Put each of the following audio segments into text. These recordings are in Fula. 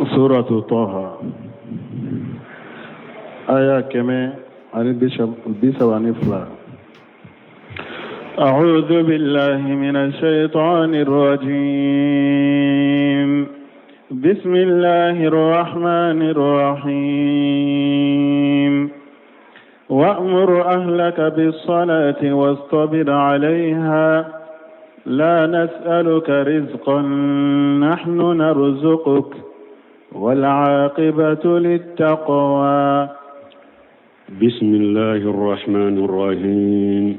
سورة طه آية كما عن بيسواني فلا. أعوذ بالله من الشيطان الرجيم. بسم الله الرحمن الرحيم. وأمر أهلك بالصلاة واصطبر عليها لا نسألك رزقا نحن نرزقك والعاقبة للتقوى. بسم الله الرحمن الرحيم.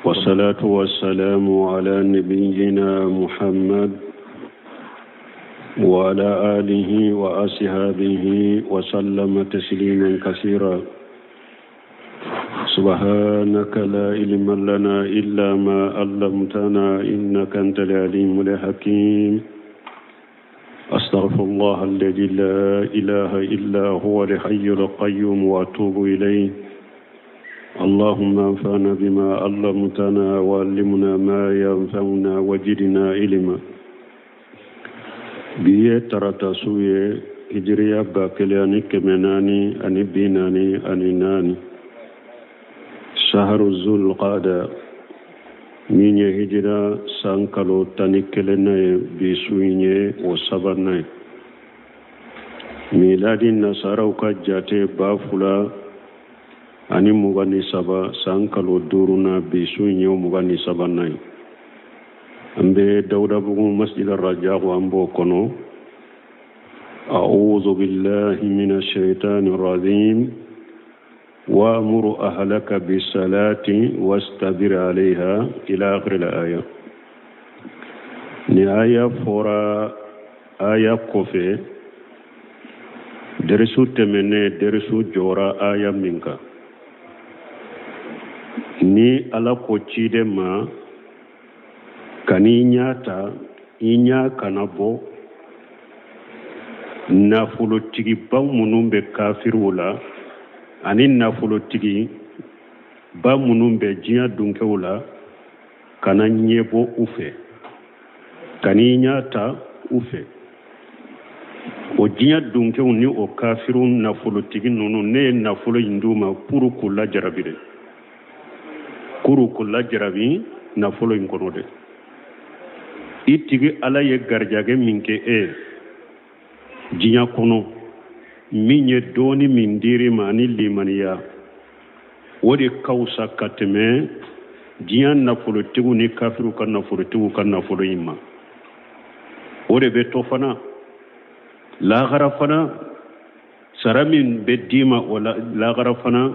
والصلاة والسلام على نبينا محمد وعلى آله وأصحابه وسلم تسليما كثيرا. سبحانك لا علم لنا إلا ما علمتنا إنك أنت العليم الحكيم. أستغفر الله الذي لا إله إلا هو الحي القيوم وأتوب إليه. اللهم انفعنا بما علمتنا وعلمنا ما ينفعنا وزدنا علما. بيه ترتسويه هجريا باكلياني كمناني أني بيناني أني ناني شهر ذو القعدة من هجرة سانكالو تانيكلنا بسويني وسبرنا ميلاد النصارى وكجاتي بافولا أني مغني سبا سانكالو دورنا بسويني ومغني سبرنا أمبي داود أبو مسجد الرجاء وأمبو كونو. أعوذ بالله من الشيطان الرجيم. وأمر أهلك بالصلاة واستبر عليها إلى آخر الآية. نهاية فورا آية كوفي درسو تمنى درسو جورا آية منك ni ala ko cide ma kani nyata inya kanabo nafolo tigi ban munun be kafirula ani nafolo tigi ba munun be jiya dunkewula kana nyebo ufe kani nyata ufe o jiya dunkewu ni o kafirun nafolo tigi nunu ne nafolo induma puru kula jarabire kuru kula jarabi nafolo inkonode itigi ala ye garjage minke jiya kono minye doni mindiri mani limaniya wodi kausa kateme jiya nafolo tigu ni kafiru kan nafolo tigu kan nafolo imma wodi be tofana la garafana saramin bedima wala la garafana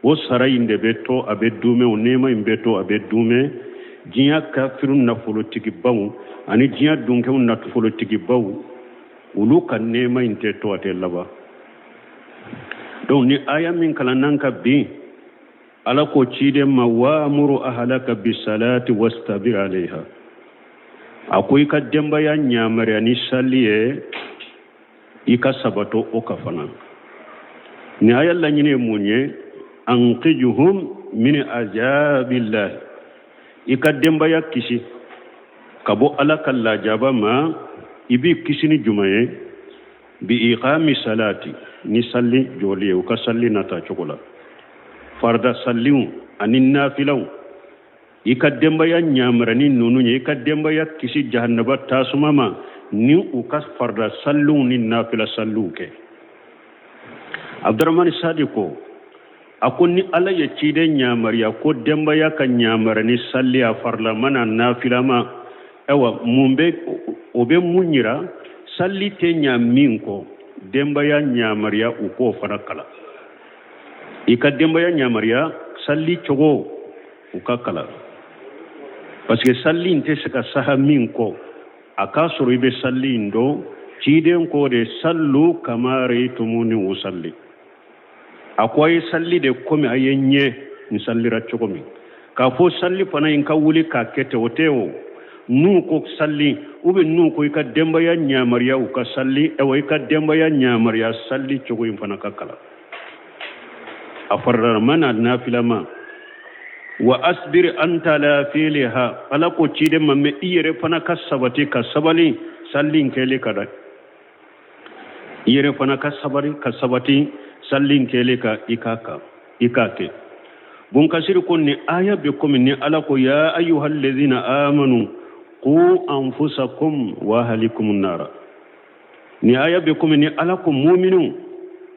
o sarayinde beto abedume o nema imbeto abedume jiya kafiru nafolo tigi bawu ani jiya dunke nafolo tigi bawu ulu kan nema inte to atellaba. Donc ni aya min kala nanka bi ala ko cide ma wa amuru ahlaka bisalati wastabir alaiha akoy ka demba ya nyamare ani saliye ika sabato o kafana ni aya la nyine munye anqijuhum min azabillah ika demba ya kisi kabo ala kala jaba ma ibi kisini jumaye bi iqami salati ni salli joliye ka salli nata chokola farda salliu anin nafilaw ikademba ya nyamrani nunu ye ikademba ya kisi jahannaba tasumama ni ukas farda sallu ni nafila salluke. Abdurrahman Sadiko akonni ala ya cide nyamariya ko demba ya kan nyamarani salli a farla mana nafila ma ewa mumbe obe munyira salli te nyaminko demba ya nyamariya uko farakala ika demba ya nyamariya salli chogo ukakala parce que salli inte saka saha minko akasuru ibe salli ndo ciden ko de sallu kamare tumuni usalli akwai salli de komi ayenye ni salli ratchogo mi ka fo salli fana in ka wuli ka kete woteo nu ko salli ube nu ko ka demba ya nyamariya u ka salli e way ka demba ya nyamariya salli chogo in fana kakala afarra mana nafila ma wa asbir anta la fiha ala ko cide mamme iyere fana kasabati kasabali sallin kele kada iyere fana kasabati sallin kele ka ikake bun kasir kunni aya be komni ala ko ya ayyuhal ladhina amanu qu anfusakum wa ahlikum an-nar ni aya be komni ala ko mu'minu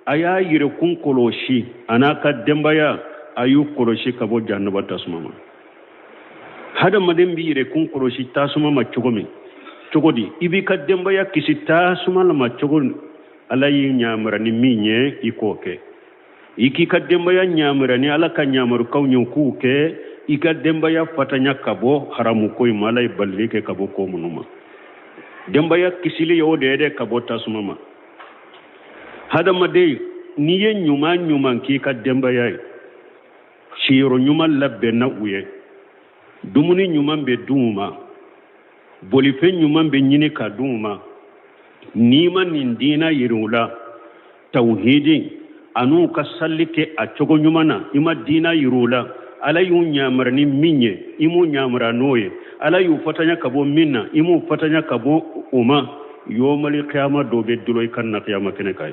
aya yire kun koloshi anaka dembaya ayu koloshi kabo jannaba tasmama hada madem bi yire kun koloshi tasmama chogodi ibi ka dembaya kisi tasuma la machogon alayi nyamra ni minye ikoke iki ka dembaya nyamra ni ala ka nyamaru kawnyo kuke ika dembaya fatanya kabo haramu koy malay ballike kabo ko munuma dembaya kisili yo dede kabo tasmama hada made niye nyuma ki ka dembaya shiro nyuma labbe na uye dumuni nyuma be duma bolife nyuma be nyini ka duma nima nindina yirula tauhidi anu ka sallike a cogo nyuma na ima dina yirula ala yu nyamarni minye imu nyamara noye ala yu fatanya kabo minna imu fatanya kabo uma yomali qiyama dobe duloy kanna qiyama kene kay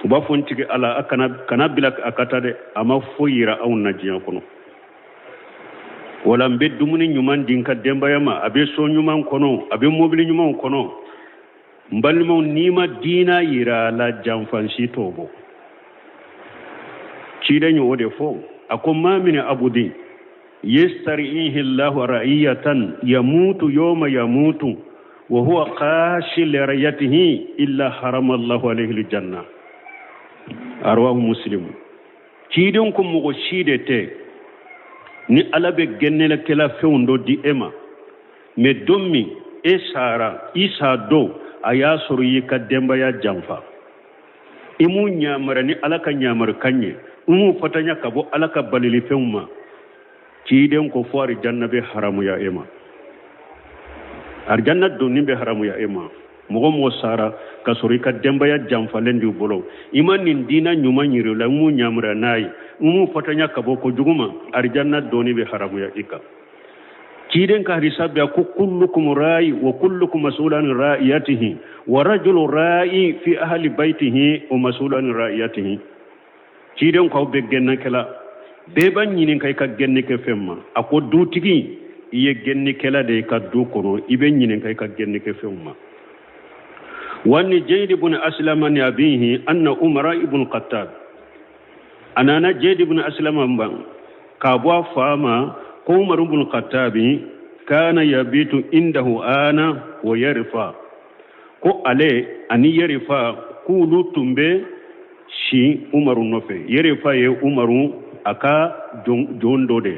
ba fontike ala kana bilak akatade ama foyira aw najiya kono wala mbe dumuni nyuman dinka dembayama abe so nyuman kono abe mobili nyuman kono mbalmo nima dina yira la jamfansi tobo cidenyo wode fo akoma min abudi yastarihi Allah ra'iyatan yamutu yawma yamutu wa huwa qashil rayatihi illa harama Allah alayhi aljanna arwahu muslim cidon ko mo cidete ni alabe gennela kala fewndo di ema me dommi e sara isa do aya suru yika demba ya jamfa imu nyamara ni alaka nyamar kanye umu fatanya kabo alaka balili fewma ciden ko fori jannabe haramu ya ema arjanna donni be haramu ya ema mo sara ka suru yika demba ya jamfa lendi bolo iman nin dina nyuma nyiro la mu nyamra nayi umu fatanya kabo ko juguma arjanna doni be haramu ya ika ciden ka risabe ko kullukum ra'i wa kullukum mas'ulan ra'iyatihi wa rajulu ra'i fi ahli baytihi wa mas'ulan ra'iyatihi ciden ko be genna kala be ban nyinin kay ka genne ke femma ako dutigi iye genni kala de ka du kono ibe nyinin kay ka genne ke femma wani jayd ibn aslam an abihi anna umara ibn qattab anana jayd ibn aslam ban ka bo fama ko umar ibn qattab kana yabitu indahu ana wa yarfa ko ale ani yarfa kulu tumbe shi umaru nofe yarfa ye umaru aka jondo de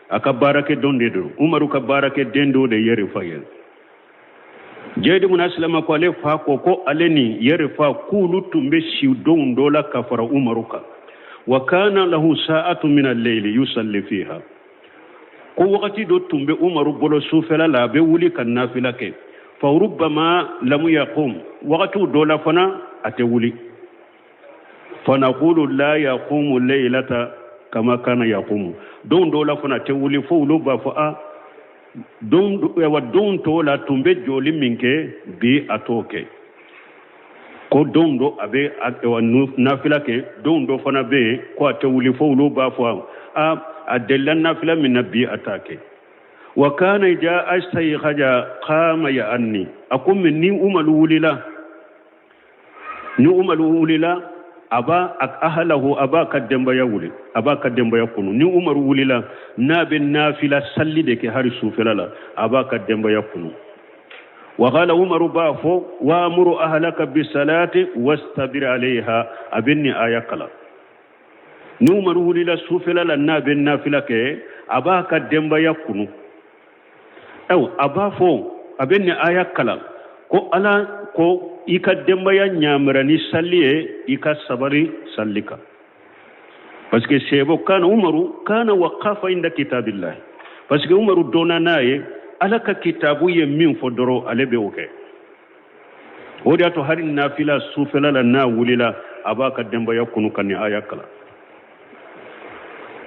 aka barake donde do umaru ka barake dendo de yarfa ye jayd ibn aslam ko ale fa ko ale ni yarfa kulu tumbe shi dondo la kafara umaru ka wa kana lahu sa'atu min al-layl yusalli fiha ko wakati do tumbe umaru bolo sufela la be wuli kan nafila ke fa rubbama lam yaqum wakati do la fana ate wuli fa naqulu la yaqumu laylata kama kana yaqumu don do la fana te wuli fo lo ba fa don to la tumbe joli minke bi atoke ko dondo abe wa nafila ke dondo fana be ko ate wuli fo lo ba fo adellan nafila min nabi atake wa kana ja astai khaja qama ya anni akum ni umalu wulila aba ak ahlahu aba kademba ya wuli aba kademba ya kunu ni umar wulila na bin nafila salli de ke hari sufilala aba kademba ya kunu wa qala umar bafo wa amuru ahlaka bis salati wastabir alaiha abinni ayakala ni umar wulila sufilala na bin nafila ke aba kademba ya kunu aba fo abinni ayakala ko ala ko ika demba ya nyamra ni salliye ika sabari sallika parce que sebo kana umaru kana waqafa inda kitabillah parce que umaru dona naye alaka kitabu ye min fodoro alebe oke odi ato harin nafila sufela la na wulila abaka demba ya kunu kan ayakala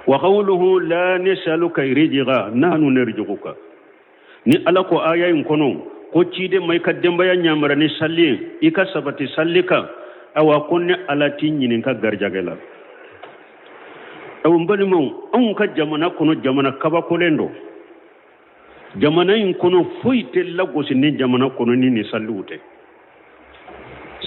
وقوله لا نسألك رزقا نحن نرزقك ni ala ko aya in kono ko cide mai kadden bayan nyamara ni salli ika sabati sallika awa kunne ala tinyin ka garjagela awon bani mon an ka jamana kono jamana kaba kolendo jamana in kono foite lagos ni jamana kono ni sallute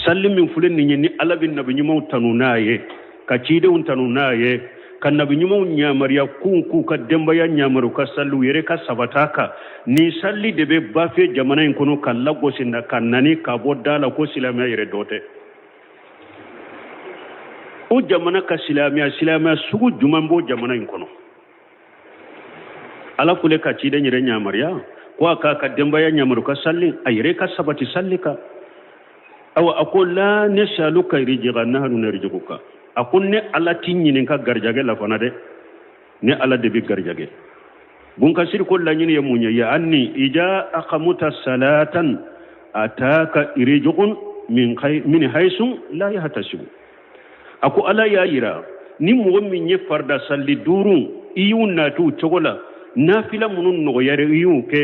salli min fulen ni ala bin nabi nyimo tanunaye ka cide un tanunaye kan nabi nyumo nyamariya ku ka demba ya nyamaru ka sallu yere ka sabataka ni salli debe bafe jamana in kono kala gosinda kanani ka bodala ko silamiya yere dote o jamana ka silamiya sugu jumambo jamana in kono ala kule ka cide nyere nyamariya ko ka demba ya nyamaru ka salli ayere ka sabati sallika awa akola nasaluka rijqa nahnu narjuka akunne ala tinyinin ka garjage la fana de ne ala de bi garjage bun ka sir ko la nyini ya munya ya anni ija aqamuta salatan ataka irijun min haysun la yahtasibu aku ala ya yira ni mo min ye farda salli durun iyun na tu chogola nafila munun no yare iyun ke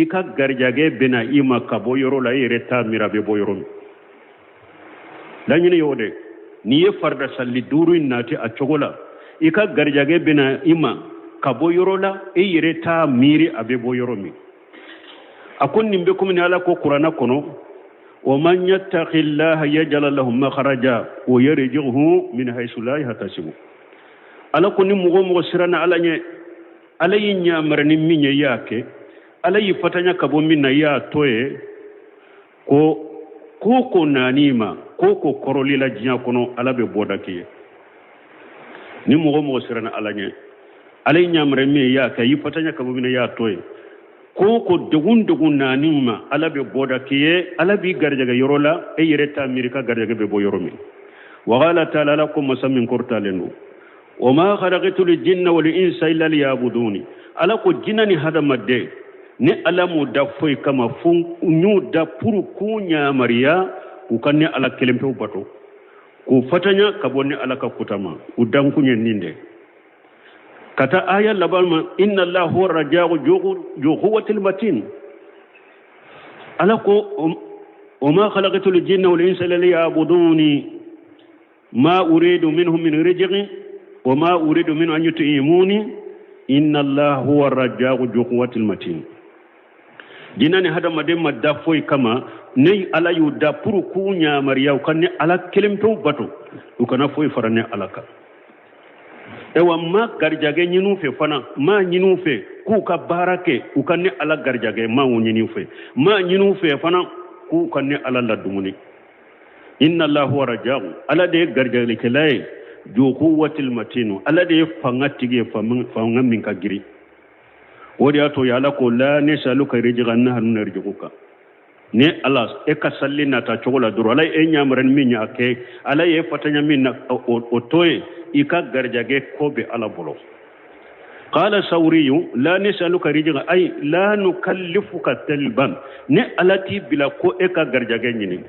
ika garjage bena ima ka boyoro la yere ta mirabe boyoro la nyini yode ni ye farda salli duru nati a chogola ika garjage bina ima ka boyorola e yere ta miri abe boyoromi akon nimbe ko min ala ko qur'ana kono wa man yattaqillaha yaj'al lahu makhraja wa yarjuhu min haythu la yahtasibu ala ko ni mugo sirana ala nye ala yinya marani minye yake ala yi fatanya kabo minna ya toye ko nanima ko koroli la jinya kono ala be bodaki ni mugo sirana ala nye ala nyamre mi ya ka yi fatanya kabo mina ya toye ko dogun nanima ala be bodaki ala bi garjaga yorola e yereta amerika garjaga be bo yoromi wa qala ta'ala lakum masamin qurtalenu wama khalaqatul jinna wal insa illa liya'buduni ala ko jinani hada madde ni ala mu da foy kama fun ñu da pour ku nyamariya ku kanne ala kelempe bato ku fatanya kabonni ala ka kutama ku danku ninde kata aya labalma inna allaha huwa raja'u juhuwatil matin ala ko wama khalaqatul jinna wal insa illa liya'buduni ma uridu minhum min rizqin wama uridu min an yut'imuni inna allaha huwa raja'u juhuwatil matin dinani hada madem madda foy kama ne ala yu da pour ku nyamariya kanne ala kelemto bato du kana foy farane alaka ewa ma garjage nyinu fe fana ma nyinu fe ku ka barake u kanne ala garjage ma nyinu fe ma nyinu fe fana ku kanne ala ladumuni inna allaha huwa raja'u ala de garjage kelay ju quwwatil matinu ala de fangatige fanga min ka giri wodi ato ya la ko la ne saluka rijgan nahnu narjuka ne alas e ka sallina ta chogola duro alay e nyamran min yake alay e fatanya min o toye ika garjage ko be ala bolo qala sawriyu la nasaluka rijgan ay la nukallifuka talban ne alati bila ko e ka garjage nyini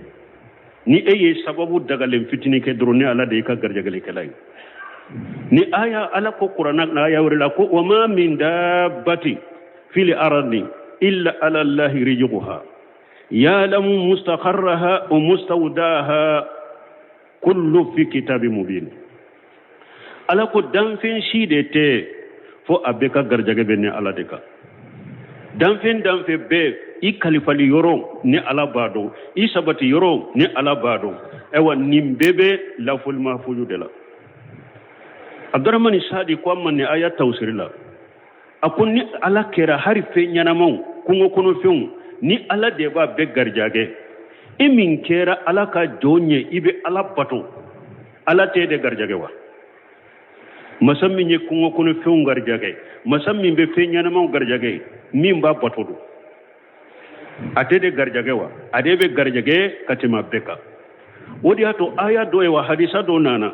ni eye sababu daga lem fitini ke duro ne ala de ka garjage le kelay ni aya ala ko qur'ana na aya wala ko wama min dabbati fil ardi illa ala allah rizquha ya'lamu mustaqarraha wa mustawdaha kullu fi kitabin mubin ala ko danfin shidete fo abeka garjage be ne ala de ka danfe be i kalifali yoro ne ala bado i sabati yoro ne ala bado ewa nimbebe la ful mahfuju de la Abdurrahman Sadi ko manne aya tawsirila akunni ala kera harife nyanamon kungo kono fiun ni ala de ba be garjage emin kera ala ka jonye ibe ala bato ala te de garjage wa masammi nye kungo kono fiun garjage masammi be fe nyanamon garjage min ba bato do ate de garjage wa ade be garjage katima beka wodi hato aya do e wa hadisa do nana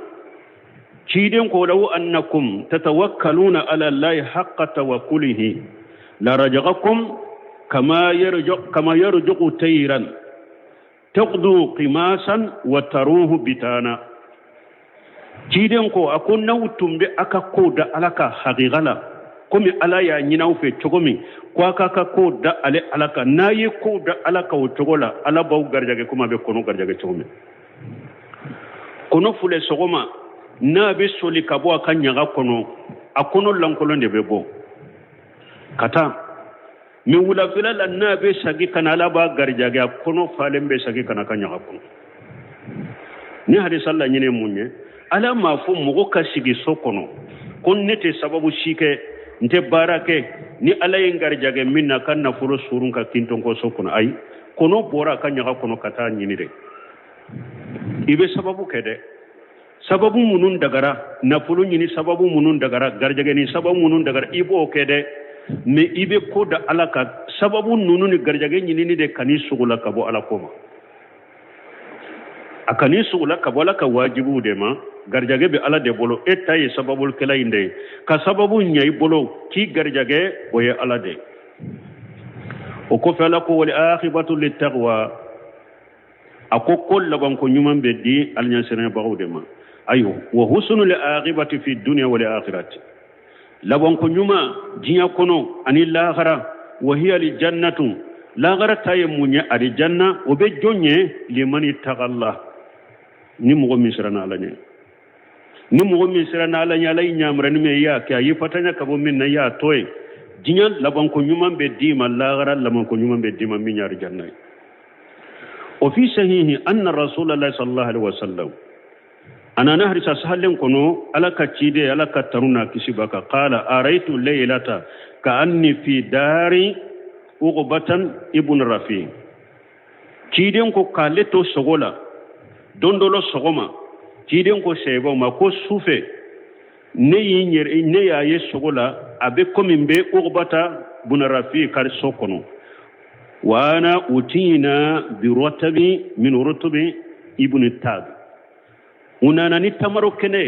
ciden ko law annakum tatawakkaluna ala allahi haqqa tawakkulihi la rajaqakum kama yarjuqu tayran taqdu qimasan wa taruhu bitana ciden ko ako nawtumbe aka koda alaka haqiqala komi ala ya nyinaw fe cogomi ko aka ka koda ale alaka nayi koda alaka o cogola ala baw garjage kuma be kono garjage cogomi kono fule sogoma na be soli kabo aka nyaga kono akono lankolo de be bo kata mi wula filala na be sagi kana ala ba garjage kono falen be sagi kana ka nyaga kono ni hadis Allah nyine munye ala ma fo mogo ka sigi sokono kon nete sababu shike nte barake ni ala yengarjage minna kan na fulo surun ka kinton ko sokono ay kono bora ka nyaga kono kata nyini de ibe sababu kede sababu munun dagara na fulo nyini sababu munun dagara garjage ni sababu munun dagara ibo kede me ibe ko da alaka sababu nunu ni garjage nyini ni de kani sugula ka bo ala koma akani sugula ka bo ala ka wajibu de ma garjage be ala de bolo etaye sababul kala inde ka sababu nyai bolo ki garjage boye ala de o ko fala ko wal akhibatu lit taqwa ako kollaban ko nyuman be di al nyansene bawde ma ayo wa husnul akhibati fi dunya wal akhirati labon ko nyuma jinya kono ani lahara wa hiya li jannatu lahara taye munya ari janna o be jonye liman ittaqalla ni mo misrana ala ne ni mo misrana ala nya lay nyamra ni me ya ka yi fatanya ka bo min na ya toy jinya labon ko nyuma be di ma lahara labon ko nyuma be di ma min ari janna o fi sahihi anna rasulullah sallallahu alaihi wasallam ana nahri sahalen kono ala ka cide ala ka taruna kisibaka qala araitu laylata ka anni fi dari uqbatan ibn rafi ciden ko kaleto sogola dondolo sogoma ciden ko sebo ma ko sufe ne yinyer ne yaye sogola abe komimbe uqbata ibn rafi kar sokono wana utina bi rotabi min rotabi ibn tab unana ni tamaro kene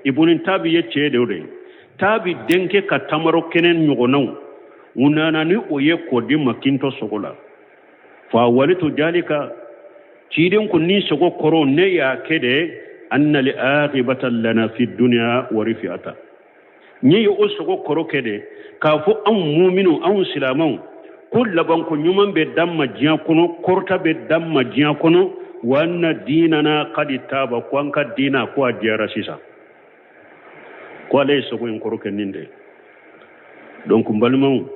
ibn tab ye cede tabi denke ka tamaro kene nyugonaw unana ni oye kodi makinto sogola fa walitu jalika ciden ko ni sogo koro ne ya kede anna li aqibatan lana fi dunya wa rifi'ata ni o sogo koro kede ka fu an mu'minu an silamu kullaban ko nyuman be damma jiya kono korta be damma jiya kono wanna dinana qad taba ko an ka dina ko adiyara sisa ko lay sogo en koro keninde donc mbalmon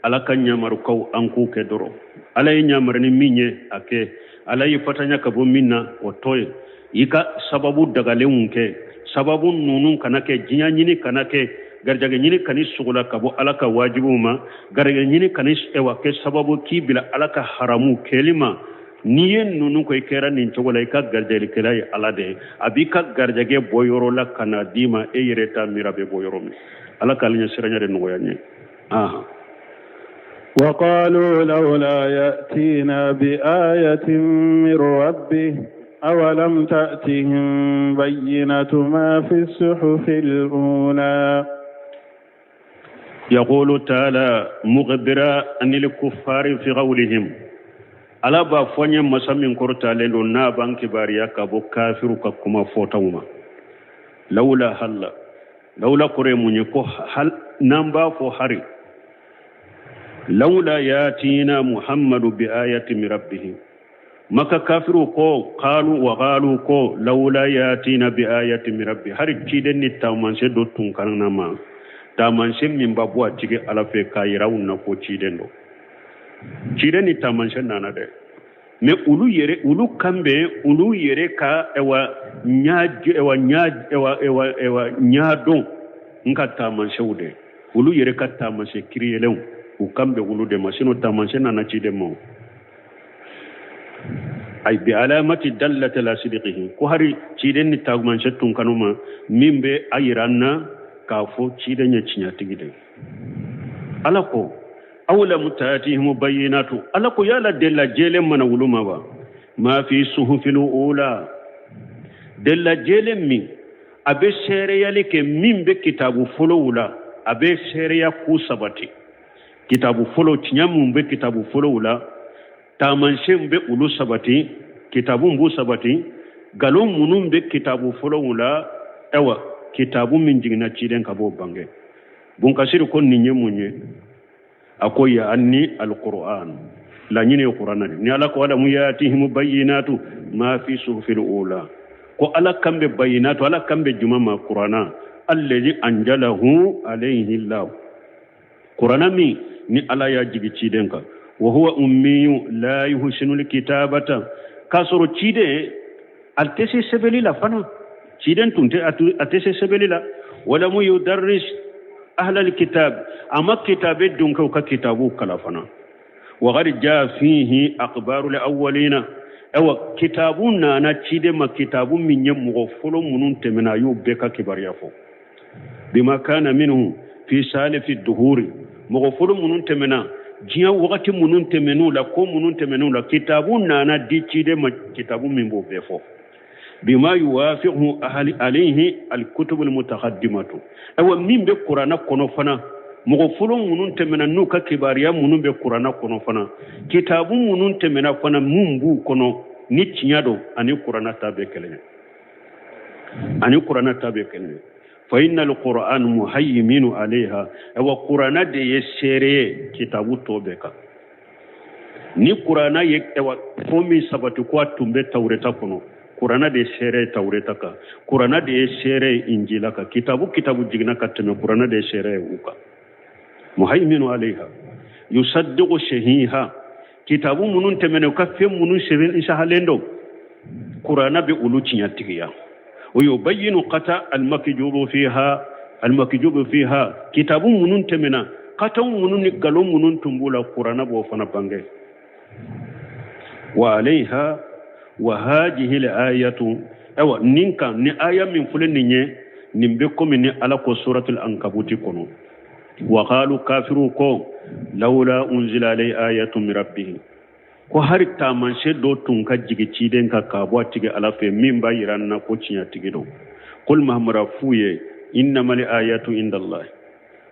ala kan nyamaru kaw an ku ke doro ala yi nyamar ni minye ake ala yi fatanya ka bo minna o toy yika sababu daga lewunke sababu nunun kanake jinya nyini kanake garjage nyini kani sugula ka bo ala ka wajibu ma garjage nyini kani ewa ke sababu kibila ala ka haramu kelima niyen nunun ko ikera nin chogola ka garjage kelay ala de abika garjage boyoro la kana dima e yereta mirabe boyoro mi ala ka linya siranya de ngoyanye وقالوا لولا يأتينا بآية من ربه أولم تأتهم بينة ما في الصحف الأولى يقول تعالى مخبرا عن الكفار في قولهم ألا بافوني مسامين كورتا لندو نابان كباريا كابو كافر ككما فوتاوما لولا كريموني كو هل نامبا فو هاري لولا ياتينا محمد بآية من ربه مكا كافروا كو قالوا كو لولا ياتينا بآية من ربه هر كيدن التامنسي دو تنكرنا ما تامنسي من بابوا تيجي على في كايراون نكو كيدن دو كيدن التامنسي نانا ده me ulu kambe ulu yere ka ewa nyado nka tamanse ude ulu yere ka tamanse kiriyelew ukambe ulu de masino tamanse na chide mo ay bi alamati dallata la sidiqihi ko hari chide ni tagmanse tun kanuma mimbe ayiranna ka fo chide nya chinya tigide alako awla mutatihim bayyinatu alako yala della jele mana wuluma ba ma fi suhufil ula della jele mi abe sere yale ke mimbe kitabu folo wula abe sere ya ku sabati kitabu folo tinyamu mbe kitabu folo wula tamanse mbe ulu sabati kitabu mbu sabati galon munum be kitabu folo wula ewa kitabu min jigna ciden ka bo bange bun kasir kon ni nyemunye akoya anni alquran la nyine qur'ana ni ala ko wala muyatihim bayyinatu ma fi suhufil ula ko ala kambe bayyinatu ala kambe juma ma qur'ana alladhi anjalahu alayhi allah qur'ana mi ni ala ya jigi ciden ka wa huwa ummi la yuhsinu alkitabata kasoro cide altese sebeli la fana ciden tunte atese sebeli la wala mu yudarris ahla alkitab amma kitabe dunka ka kitabu kala fana wa qad jaa fihi akhbaru alawwalina aw kitabuna na cide ma kitabu min nyam go folo munun temena yubbe ka kibariya fo bima kana minhu fi salif ad-duhur mo folo munun temena jiya wakati munun temenu la ko munun temenu la kitabuna na di cide ma kitabu min bo be fo bima yuwafiqu ahli alayhi alkutub almutaqaddimatu aw min be qur'ana kono fana mo folo munun temena nu ka kibariya munun be qur'ana kono fana kitabu munun temena fana mumbu kono ni tinyado ani qur'ana tabe kelen fa inna alquran muhaymin alayha aw qur'ana de yesere kitabu tobe ka ni qur'ana yekwa fomi sabatu kwa tumbe tawreta kono qur'ana de sere tawreta ka qur'ana de sere injila ka kitabu jigna ka teme qur'ana de sere uka muhaymin alayha yusaddiqu shahiha kitabu munun temene ka fem munun seben insha halendo qur'ana be uluci yatiya ويبين قطع المكجوب فيها كتاب منون تمنا قطع منون قالوا منون تنبولا قرآن بوفنا بانجي وعليها وهذه الآية أو نينكا ني آية من فلن نمبكم من على سورة العنكبوت كنو وقالوا كافروا كو لولا أنزل عليه آية من ربه ko har tamanse do tun ka jigi ciden ka kabo tige alafe min ba yiranna ko cinya tige do qul mahmura fuye innamal ayatu indallah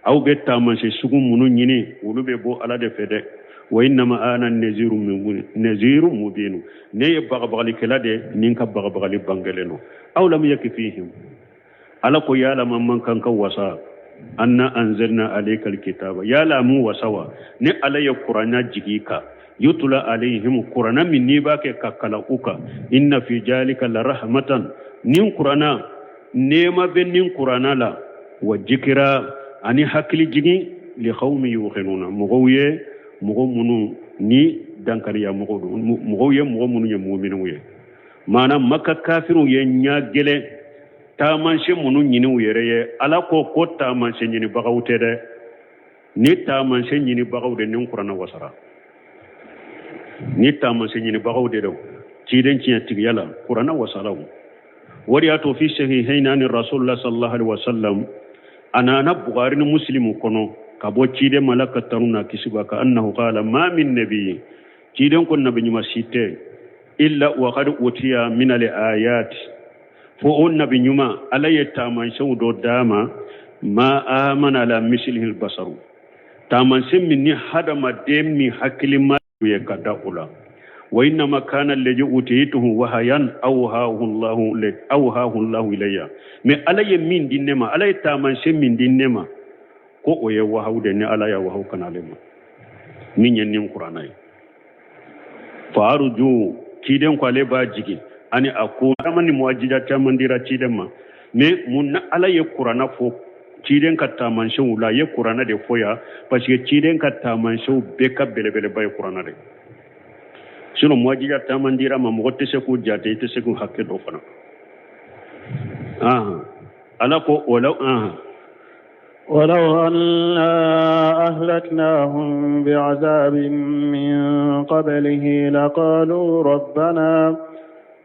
aw be tamanse sugu munu nyini ulube bo ala de fede wa innama ana naziru mubin ne bagabagali kala de ninka bagabagali bangeleno aw lam yakfihim ala ko yala mamman kan ka wasa anna anzalna alayka alkitaba yala mu wasawa ne alayya qur'ana jigika yutula alayhim qur'ana min nibake kakala uka inna fi jalika la rahmatan nin qur'ana nema benin qur'ana la wa jikra ani hakli jigi li qawmi yuqinuna mugoye mugomunu ni dankariya mugoye mugomunu ye mu'minu ye mana makka kafiru ye nyagele tamanche munu nyini uyereye ala ko tamanche nyini bagawte de ni tamanche nyini bagawde nin qur'ana wasara ni tamanche nyini bagawde do ciden ciya tigiyala qur'ana wasalaw wariyato fi sahihayn an rasulullah sallallahu alaihi wasallam ana bukhari ni muslimu kono kabo cide malaka taruna kisiba ka annahu qala ma min nabiy ciden kon nabi nyima site illa wa qad utiya min al ayat fo on nabi nyuma alaye tamanche do dama ma amana la mislihi al basaru tamanche minni hadama demi haklima ye kada ula wa inna ma kana alladhi utituhu wahayan awhahu Allah ilayya me alaye min dinnema alaye tamanche min dinnema ko oye wahawde ne alaya wahaw kanalema min yennin qur'anay faruju kiden ko ale ba jigi ani ako amani muwajjida tamandira ciden ma me mun alaye qur'ana fo ciden ka tamanche wula ye qur'ana de foya parce que ciden ka tamanche be ka belebele bay qur'ana de sino muwajjida tamandira ma mo tese ko jate tese ko hakke do fana alako ولو أنا أهلكناهم بعذاب من قبله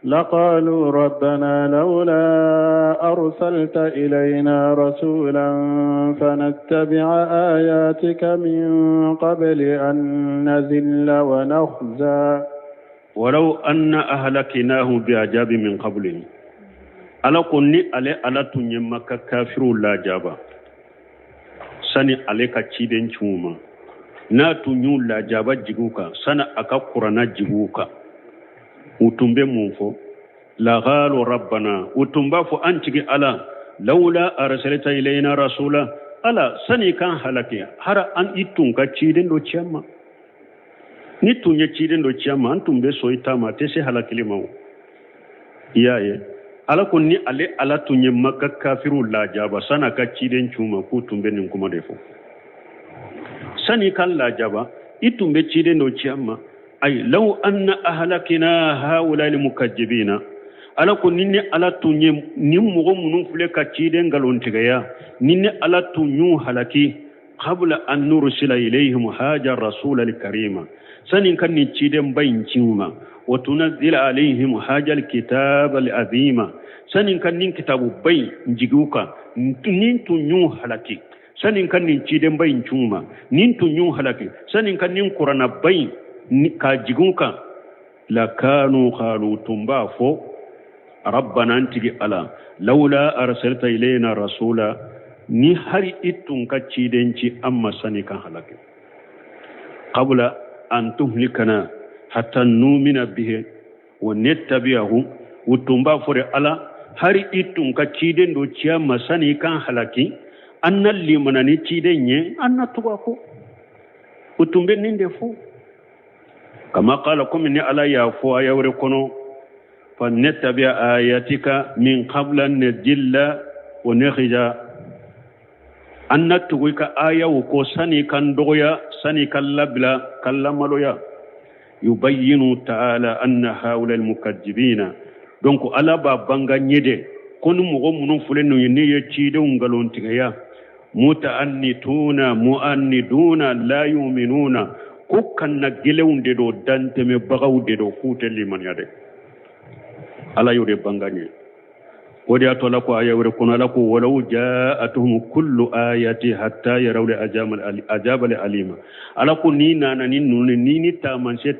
لقالوا ربنا لولا أرسلت إلينا رسولا فنتبع آياتك من قبل أن نذل ونخزى ولو أن أهلكناهم بعذاب من قبله ألا كني ألا تنيمك كافر لا جابا sani aleka ciden chuma na tunyu la jaba jiguka sana aka qur'ana jiguka utumbe mufo la ghalu rabbana utumba fo antigi ala لولا أرسلت إلينا رسولا ألا سني كان هلكي هرا أن إتون كتشيدن دو تشاما نتون يتشيدن دو تشاما أنتم بسوي تاما تسي هلكي لمو يا ala ko ni ale ala tunye makka kafiru la jaba sana ka ciden chuma ku tumbe nin kuma defo sani kan la jaba itumbe ciden no chiama ay law anna ahlakina haula lil mukazzibina ala ko ninne ala tunye nim mo munun fule ka ciden galon tigaya ninne ala tunyu halaki qabla an nursila ilayhim haja rasul al karima sani kan ni ciden bayin chuma وتنزل عليهم حاجة الكتاب العظيم سنين كان نين كتاب بي نجيوكا نين تنيو حلقي سنين كان نين تشيدن بي نشوما نين تنيو حلقي سنين كان نين قرآن بي كاجيوكا لكانوا قالوا تنبافو ربنا انتجي على لولا أرسلت إلينا رسولا ni hari itun ka cidenci amma sani kan halake qabla an tuhlikana hatta numina bihi wa nattabi'ahu utumba fure ala hari itun ka ciden do ciya masani kan halaki annal limanani cidenye anna tubako utumbe ninde fu kama qala kum ni ala ya fu ayawre kono fa nattabi'a ayatika min qabla an najilla wa nakhija anna tuwika ayawu ko sani kan doya sani kan labla kallamaloya يبين تعالى أن هؤلاء المكذبين دونك ألا بابانغا نيدي كون مغو منو فلنو ينيه تشيدو نغالون تغيا متأنتون مؤندون لا يؤمنون كوكان نغيلون ديدو دانتمي بغاو ديدو فوت لمن يدي ألا يوري بانغا ني ودي أتولكو آية وركونا لكو ولو جاءتهم كل آية حتى يروا الأجاب الأليمة ألا كو نينا نينون نيني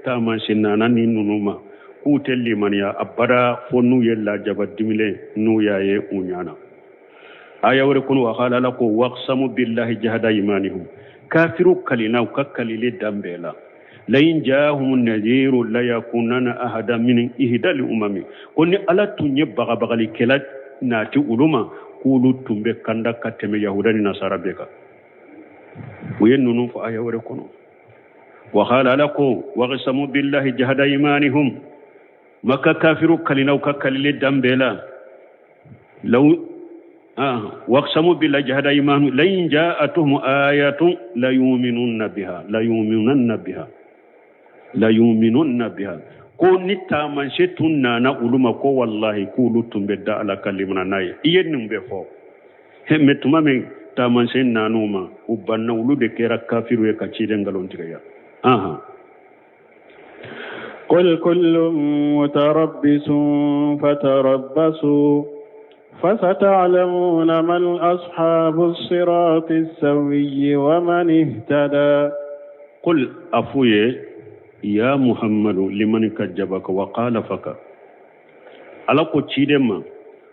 تامانشي نانا نينونوما كوتل لمن يا أبرا فنو يلا جبت دميلي نو ياي أونيانا آية وركونا وقال لكو واقسموا بالله جهد إيمانهم كافروا كلنا وككلي دامبيلا لئن جاءهم النذير لا يكونن أحدا من إحدى الأمم كوني ألا تني بغبغلي كلا ناتي علوما كولو تنبه كندا كتم يهودا نصارى بك وينونو فآية وركونو وقال لكم وقسموا بالله جهد إيمانهم مكا كافروا كلنا وككلي دامبيلا لو واقسموا بالله جهد إيمانهم لئن جاءتهم آية لا يؤمنون بها لا يؤمنون بها كون نتامن شتنا نقولما كو والله كولو تمبدا على كلمنا ناي ينم بفو همتما من تامن سننا نوما وبنا ولود كيرا كافر وكاتشيدن غالون تيغيا قل كل متربص فتربصوا فستعلمون من أصحاب الصراط السوي ومن اهتدى قل أفويه يا محمد لمن كجبك وقال فك على كو تشيدما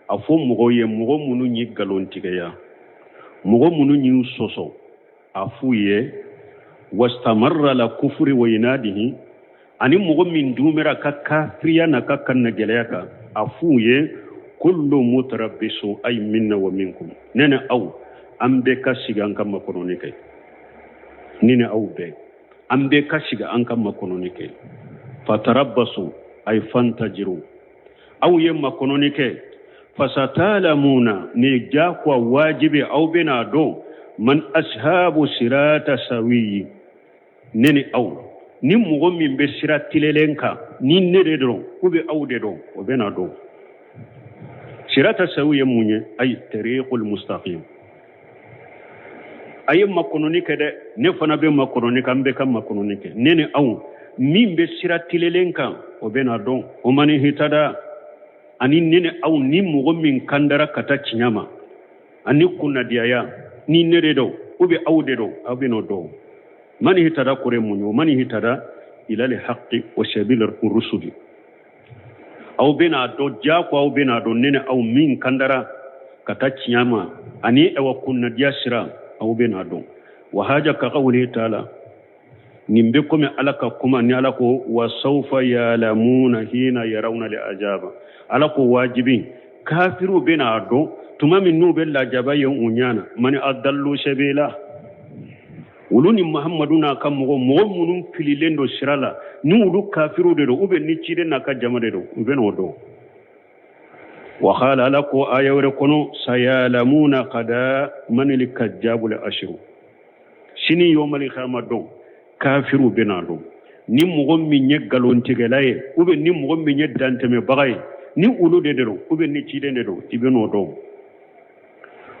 افو مغوي مغو منو ني غالون تيغيا مغو منو ني سوسو افويه واستمر على كفر ويناده اني مغو من دومرا كافريا نككن نجلياكا افويه كل متربص اي منا ومنكم ننا او امبeka sigan kam makononike nina au be ambe kashiga an kan makononike fatarabbasu ay fantajiru aw yem makononike fasatalamuna ni jakwa wajibi aw bina do man ashabu sirata sawi neni aw ni mugo min be siratilelenka ni nede do kube aw de do o bina do sirata sawi munye ay tariqul mustaqim aye makononike de ne fana be makononike ambe kam makononike nene aw min be siratilelenka o bena don o mani hitada ani nene aw ni mugo min kandara kata chinyama ani kunna diaya ni nere do ube aw de do abino do mani hitada kore munyo mani hitada ila li haqqi wa sabil ar-rusuli aw bena do jako aw bena do nene aw min kandara kata chinyama ani ewa kunna dia sira aw bena don wa haja ka qawli ta'ala nimbe kome alaka kuma ni alako wa sawfa yalamuna hina yarawna li ajaba alako wajibi kafiru bena don tuma min nu bella jabayen unyana mani adallu sabila uluni muhammaduna kam mo munun fililendo sirala ni ulu kafiru de do ube ni cide naka jama de do ube no do wa khala lako ayawre kono sayalamuna qada man likajabul ashru sini yomali khama do kafiru benado ni mo mi nyegalon tigelaye ube ni mo mi nyedanteme bagay ni ulu de do ube ni cide de do ibe no do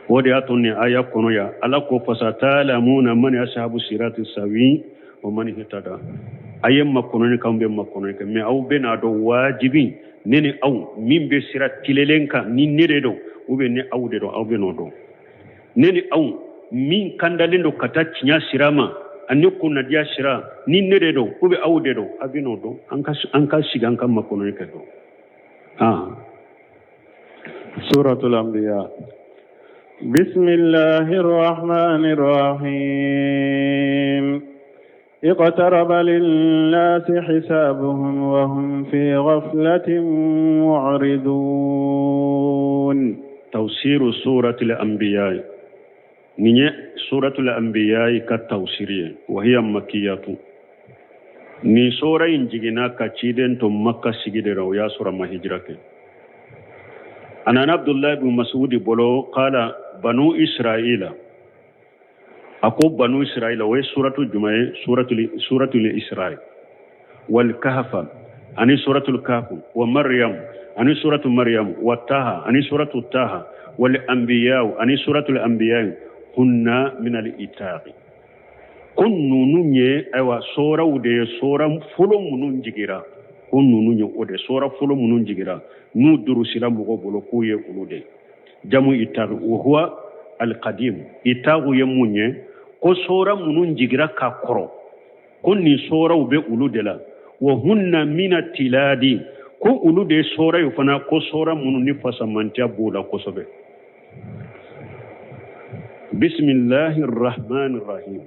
wodi atonni aya kono ya ala ko fasatalamuna man ashabu sirati sawi wa man hitada ayem makono ni kambe makono ke me aw bena do wajibi nene aw mimbe sirat tilelenka ni nede do ube ne aw de do aw beno do nene aw min kandalendo kata cinya sirama anni kunna dia sira ni nede do ube aw de do abino do anka shigan kam makono ke do suratul anbiya بسم الله الرحمن الرحيم اقترب للناس حسابهم وهم في غفلة معرضون توسير سورة الأنبياء نية سورة الأنبياء كالتوسيرية وهي مكية ni sura injigina kachiden to makka sigidero ya sura mahijrake anan abdullah ibn mas'ud bolo qala banu israila ako banu israila wa suratul jumaa suratul isra wal kahf ani suratul kahf wa maryam ani suratul maryam wa taha ani suratul taha wal anbiya ani suratul anbiya hunna min al itaq kunnu nunye aywa sura ude sura fulo munun jigira kunnu nunye ode sura fulo munun jigira nu durusila mugo bolo kuye ulude jamu itaq wa huwa al qadim itaq yemunye ko sora munun jigira ka koro konni sora ube ulude la wa hunna mina tiladi ko ulude sora yufana ko sora munun ni fasamantia bula ko sobe bismillahir rahmanir rahim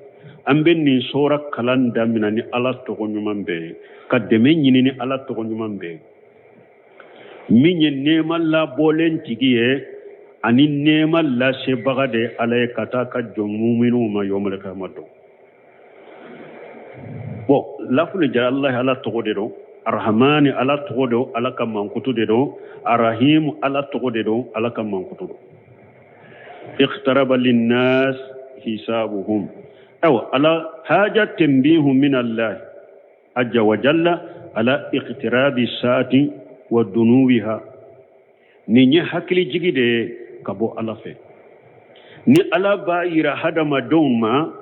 ambe ni sora kalanda minani ala to ko nyumambe kademe nyini ni ala to ko nyumambe minye nemal la bolen tigiye ani nemal la se bagade alay kataka jomuminu ma yomal kamado bo lafule ja allah ala togode do arrahman ala togode do ala kam mankutu de do arrahim ala togode do ala kam mankutu do iqtaraba linnas hisabuhum aw ala haja tanbihum min allah azza wa jalla ala iqtirabi saati wa dunuwiha ni nya hakli jigide kabo ala fe ni ala bayira hadama dawma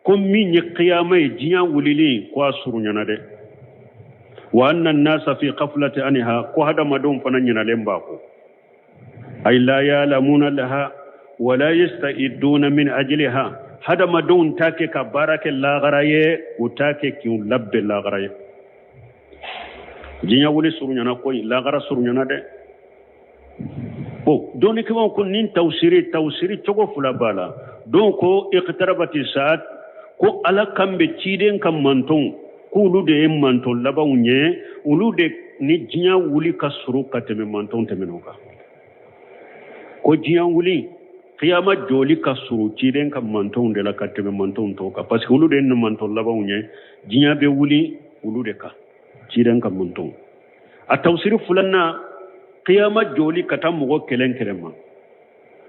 ko min nya qiyamay jiya wulili ko surunyana de wa anna an-nasa fi qaflati anha ko hadama dawm fananyana lemba ko ay la ya'lamuna laha wa la yasta'iduna min ajliha hadama dawm take ka baraka la garaye utake ki labbe la garaye jinya wuli surunyana ko la gara surunyana de bo doni ko ko nin tawsiri togo fula bala don ko iqtarabati saat ko ala kambe ciden kam manton ko lude manton labawnye ulude ni jinya wuli kasuru kateme manton temenoka ko jinya wuli qiyama joli kasuru ciden kam manton de la kateme manton toka parce que ulude no manton labawnye jinya be wuli ulude ka ciden kam manton a tawsiri fulanna qiyama joli kata mugo kelenkelema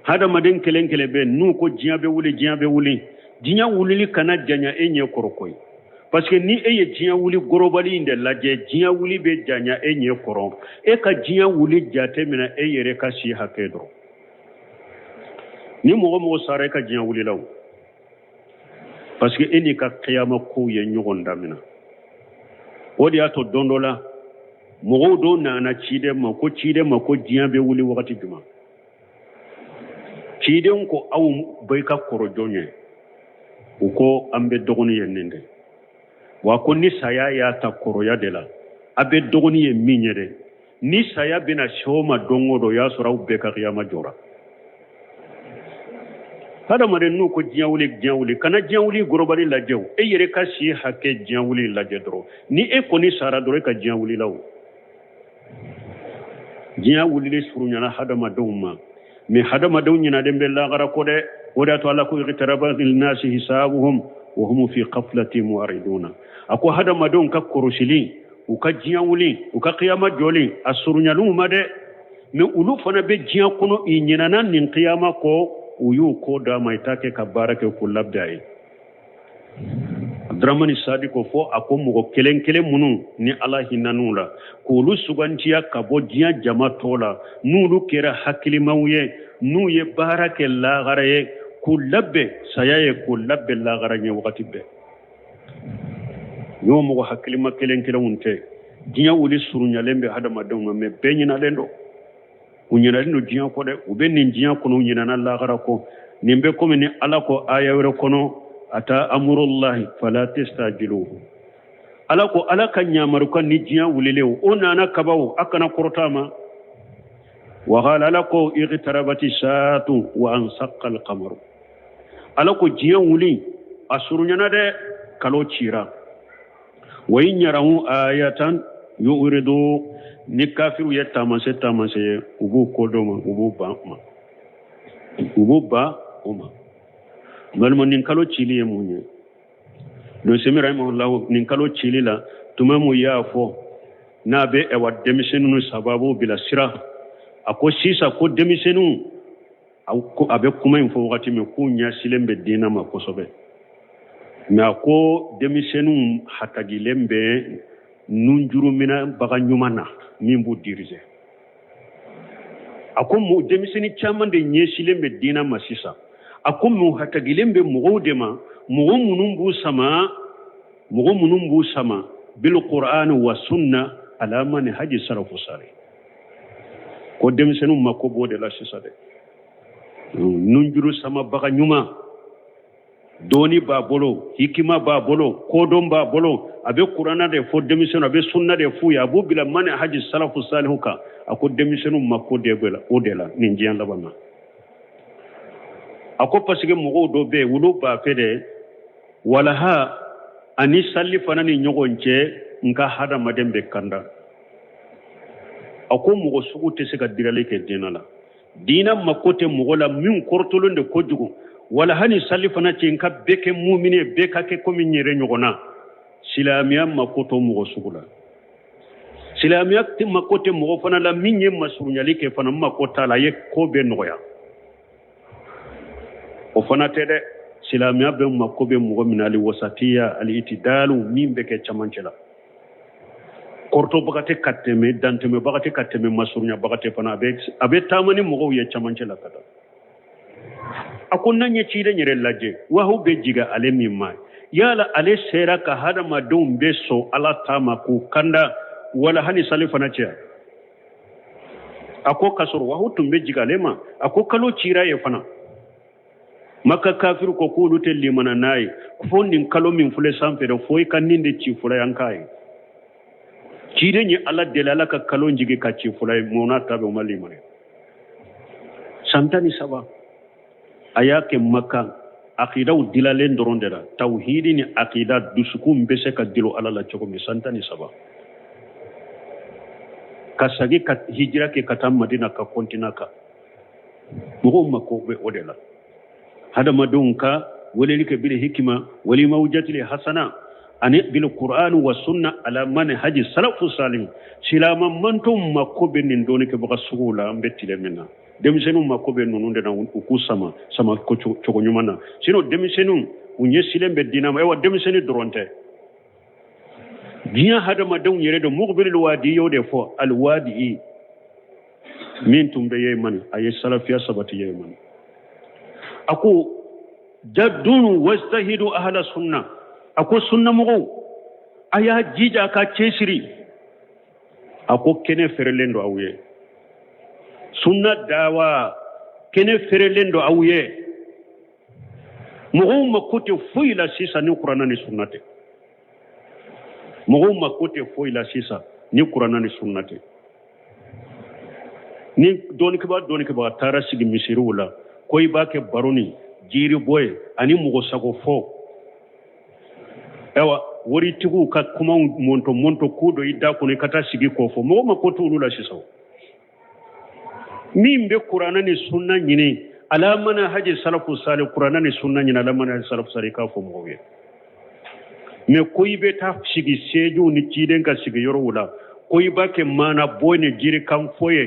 hada maden kelenkelebe nu ko jiabe wuli jinya wuli kana janya enye korokoy parce que ni eye jinya wuli gorobali inde laje jinya wuli be janya enye koron e ka jinya wuli jate mina eyere ka si hakedro ni mugo sare ka jinya wuli law parce que eni ka qiyama ko ye nyogonda mina odi ato dondola mogo do nana cide ma ko jiya be wuli wakati juma cide ko aw bay ka koro jonye uko ambe dogoni yennende wa ko ni saya ya ta koro ya dela abe dogoni ye minyere ni saya bina shoma dongodo ya sura be ka qiyama jora hada mare nu ko jiya wuli kana jiya wuli gorobali la jew e yere ka si hakke jiya wuli la jedro ni e ko ni sara dore ka jiya wuli law jiya wulile surunyana hadama dawma mi hadama daw nyina dem be la gara ko de wada to Allah ko iqtaraba lin nasi hisabuhum wa hum fi qaflatin mu'riduna ako hadama daw ka korosili u ka jiawuli u ka qiyama joli asurunyalu made me ulu fana be jiya kono i nyina nan nin qiyama ko uyu ko da mai take ka barake ku labdai Abdurrahman Sadiko fo ako mugo kelen munu ni Allah hinanula ko lu sugantiya ka bo jiya jama tola nulu kera hakili mawye nu ye barake la garaye ku labbe sayaye ku labbe la garanye wakati be yo mugo hakili ma kelen unte jiya wuli surunya lembe hada madon me benyina lendo unyina lendo jiya ko de ubenin jiya ko unyina na la gara ko nimbe ko ni ala ko ayawre kono ata amurullahi fala tastajiluhu ala ko ala kan nyamaru kan ni jiya wulilew onana kabaw akana korotama wa qala ala ko iqtarabati saatu wa ansaqqa alqamaru ala ko jiya wuli asurunyana de kalo chira wa inyarahu ayatan yuridu ni kafiru yatamase ubu kodoma ubu ba uma malmo nin kalo chili e munye do semi rahimahullah nin kalo chili la tuma mu ya fo na be e wad demisenu sababu bila sira ako sisa ko demisenu ko abe kuma info wakati me kunya silembe dina makosobe na ko demisenu hatagilembe nunjuru mina baga nyumana mimbu dirije ako mu demiseni chaman de nyesilembe dina masisa akum mu hatagilembe mugodema mugomunumbu sama bil qur'an wa sunna ala man haji sarafu sare ko demsenu makko bode la sisade nunjuru sama baga nyuma doni ba bolo hikima ba bolo kodon ba bolo abe qur'ana de fo demsenu abe sunna de fu ya bu bila man haji sarafu salihuka ako demsenu makko de bela odela ninjian labana ako pasige mogo do be wulu ba fede wala ha ani salli fanani nyogonche nka hada madembe kanda ako mogo sugu te se ka dirale ke dinala dina makote mogo la min kortolonde kojugo wala hani salli fanati nka beke mu'mine beka ke komi nyere nyogona silamiya makoto mogo sugula silamiya ti makote mogo fana la minye masunyali ke fana makota la ye ko be noya o fana tede silamiya be makko be mugo minali wasatiya al itidalu mimbe ke chamancela korto bagate kateme danteme bagate kateme masurunya bagate fana abe tamani mugo ye chamancela kata akonna nye chide nyere laje wa hu be jiga ale mimma yala ale sera ka hada madum beso ala tama ku kanda wala hani salifana cha ako kasoro wa hu tumbe jiga lema ako kalo chira ye fana maka kafiru ko kulu telli mana nayi fondin kalo min fule samfe do foy kan ninde ci fula yankai ci de ni ala delala ka kalo njige ka ci fula mona tabe mali mare santani saba ayake makka aqida dilale ndorondera tauhidi ni aqida dusukum bese ka dilo ala la choko mi santani saba kasagi ka hijra ke katam madina ka kontinaka mugo mako be odela hada madunka walilika bil hikma wali mawjati hasana ani bil qur'an wa sunna ala manhaj salafu salim silama mantum makobe nin doni ke baka sugula mbetile mena demisenu makobe nununde na ukusama sama ko nyumana sino demisenu unye silembe dinama ewa demisenu dronte biya hada madun yere do muqbil wadi yode fo al wadi min tumbe yeman ay salafiya sabati yeman ako jaddun wastahidu ahla sunna ako sunna mugo aya jija ka cesiri ako kene ferelendo awye sunna dawa kene ferelendo awye mugo makote fuila sisa ni qur'ana ni sunnate mugo makote fuila sisa ni qur'ana ni sunnate ni doni ke ba tara sigi misirula koy bake baroni jiri boy ani mugo sago fo ewa wori tigu ka kuma monto kudo ida ko ne kata sigi ko fo mo ma ko to lula siso min be qur'ana ni sunna nyini ala mana haji salafu salih qur'ana ni sunna nyina ala mana haji salafu salih ka fo mo we me koy be ta sigi seju ni ciden ka sigi yoro wula koy ba ke mana boyne jiri kan foye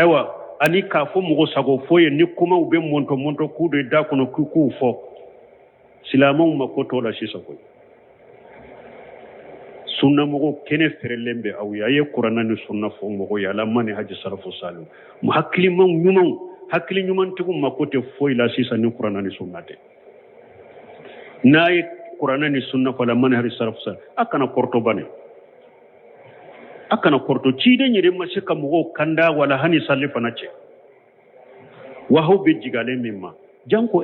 ewa ani ka fo mo sago foye ni kuma ube monto kude da kono ku fo silamu makoto la shi sako sunna mo kene ferelembe aw ya ye qur'ana ni sunna fo mo ya ala mana haji salafu salih mu hakli hakili nyuman tugu makote foyi la sisa ni qur'ana ni sunnate nayi qur'ana ni sunna fala man hari sarfsa akana korto bane akana korto cide nyire mashika mugo kanda wala hani salifa nace wa hubbi jigale mimma janko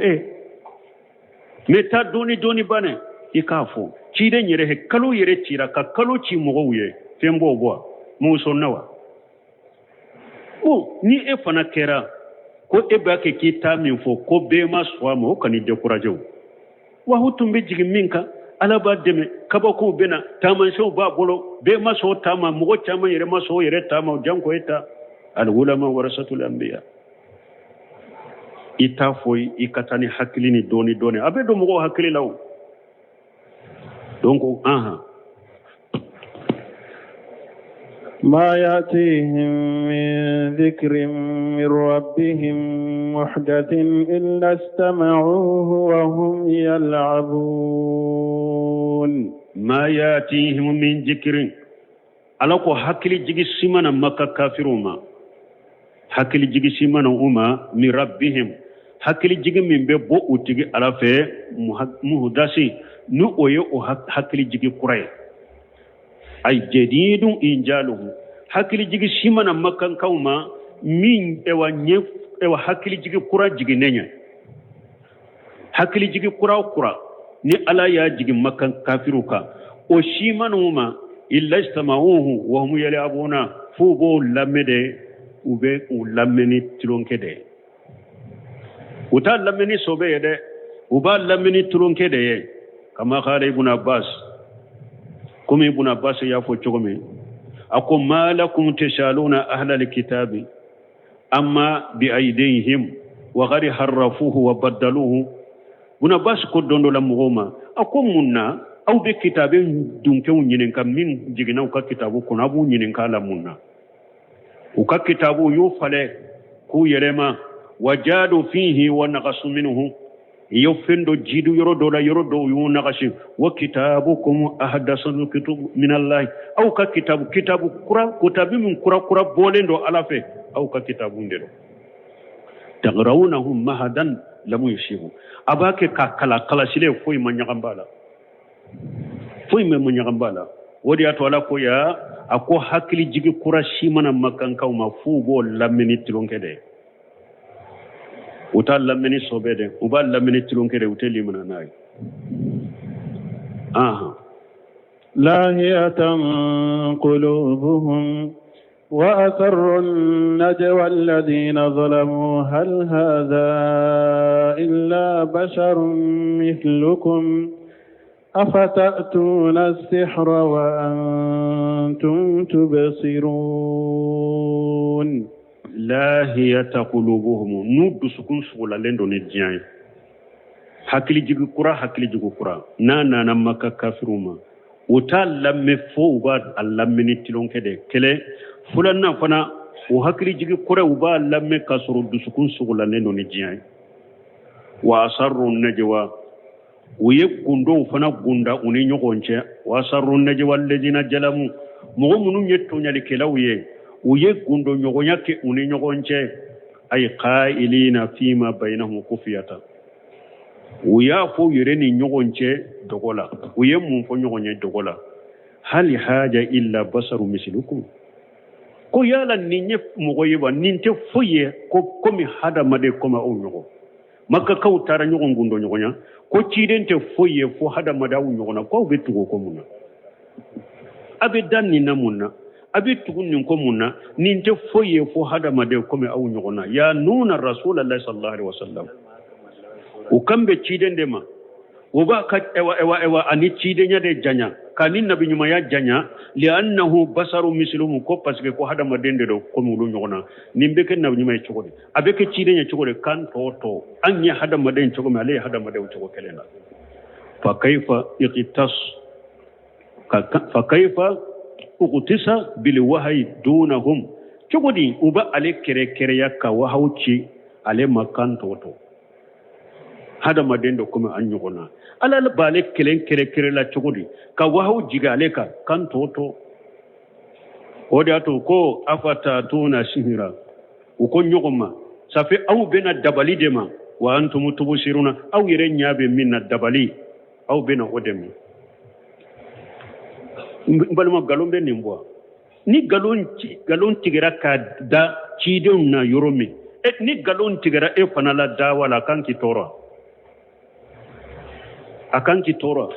meta doni bane ikafu cide nyire he kalu yere tira ka kalu ci mugo wuye fembo bo mu sonnawa ni fana kera ko ba ke kita min fo ko be ma suwa mo kani décourager wa hutum be jigi minka ala ba deme kaba ko bena taman so ba bolo be ma so tama mo chama yere ma so yere tama janko eta al ulama warasatul anbiya ita foy ikatani hakilini doni abedo mo hakili law donc ما يأتيهم من ذكر من ربهم محدث إلا استمعوه وهم يلعبون ما يأتيهم من ذكر ألاكو حكلي جيجي سيمانا مكا كافروما حكلي جيجي سيمانا أما من ربهم حكلي جيجي من بيبو أتيجي على في مهدسي نؤوي حكلي جيجي قرأي ay jadidun injaluhu hakili jigi simana makan kauma min ewa hakili jigi kura jigi nenya hakili jigi kura ni ala ya jigi makan kafiruka o simanuma illa istamauhu wa hum yalabuna fubo lamede ube ulameni tilonkede uta lameni sobede uba lameni tilonkede kama qala ibn abbas كم ابن عباس يافو تشومي اكو ما لكم تشالون اهل الكتاب اما بايديهم وغير حرفوه وبدلوه ابن عباس كو دوندو لامغوما اكو منا او بكتاب دونكو نين كام من جيغنا كو كتابو كو نابو نين كالا منا وكا كتابو يوفله كو يرما وجادوا فيه ونقص منه يوفندو جيدو يرودو يونغاشي وكتابكم احدث الكتب من الله او كتاب كتاب من كرا بولندو علافه او كتاب ندو تغرونهم مهدا لم يشيبوا اباك كلا سيله فوي ما نيغامبالا ودي اتولا كو يا اكو حكلي جيغي كرا شيمانا مكان كاوما فوبو لامني تلونكده utal lameni sobede ubal lameni tilonkere uteli mananai لاهية قلوبهم وأسروا النجوى الذين ظلموا هل هذا إلا بشر مثلكم أفتأتون السحر وأنتم تبصرون لاهية قلوبهم نود سكون سولا لندو نجاي hakili jigi kura na maka kafiruma uta lamme fo uba allamme tilonkede kele fulanna fana o hakili jigi kura uba lamme kasuru dusukun sugula neno ni jiyai wa asarru najwa uye gundo fana gunda uni nyogonche wa asarru najwa alladhina jalamu mo munu nyetto nyali kelawye uye gundo nyogonyake uni nyogonche ay qailina fima bainahum kufiyata uya fo yireni nyogonche dogola uye mun fo nyogonye dogola hal haja illa basaru mislukum ko yala ninye mugoyiba ninte foye ko komi hada made koma o nyogo makka kawtara nyogon gundo nyogonya ko cidente foye fo hada mada o nyogona ko betugo ko munna abe danni namunna abe tugunnin ko munna ninte foye fo hada made komi o nyogona ya nuna rasulullahi sallallahu alaihi wasallam ukambe cidende ma وباكت اوا اني تشيدنيا دي جانيا كان النبي نيما يا جانيا لانه بصر مثلهم كو باسكو كو هذا ما دندو دو كو مولو نيونا نيمبك النبي نيما يتشوغي ابيك تشيدنيا تشوغي كان تو اني هذا ما دين تشوغي عليه هذا ما دين تشوغي كلنا فكيف اقتص فكيف اقتص بالوحي دونهم تشوغي وبا عليه كريا كا وهاوتشي عليه مكان تو hada madendo kuma an yugona alal bale kere la chugudi ka wahu jigale ka kan toto oda to ko afata tuna sihira uko nyugoma safi au bena dabali dema wa antum tubusiruna au yere nyabe minna dabali au bena odemi mbalma galombe nimbwa ni galon tigira ka da chidon na yoromi ni galon tigira e fanala da wala kan ki tora akan ki tora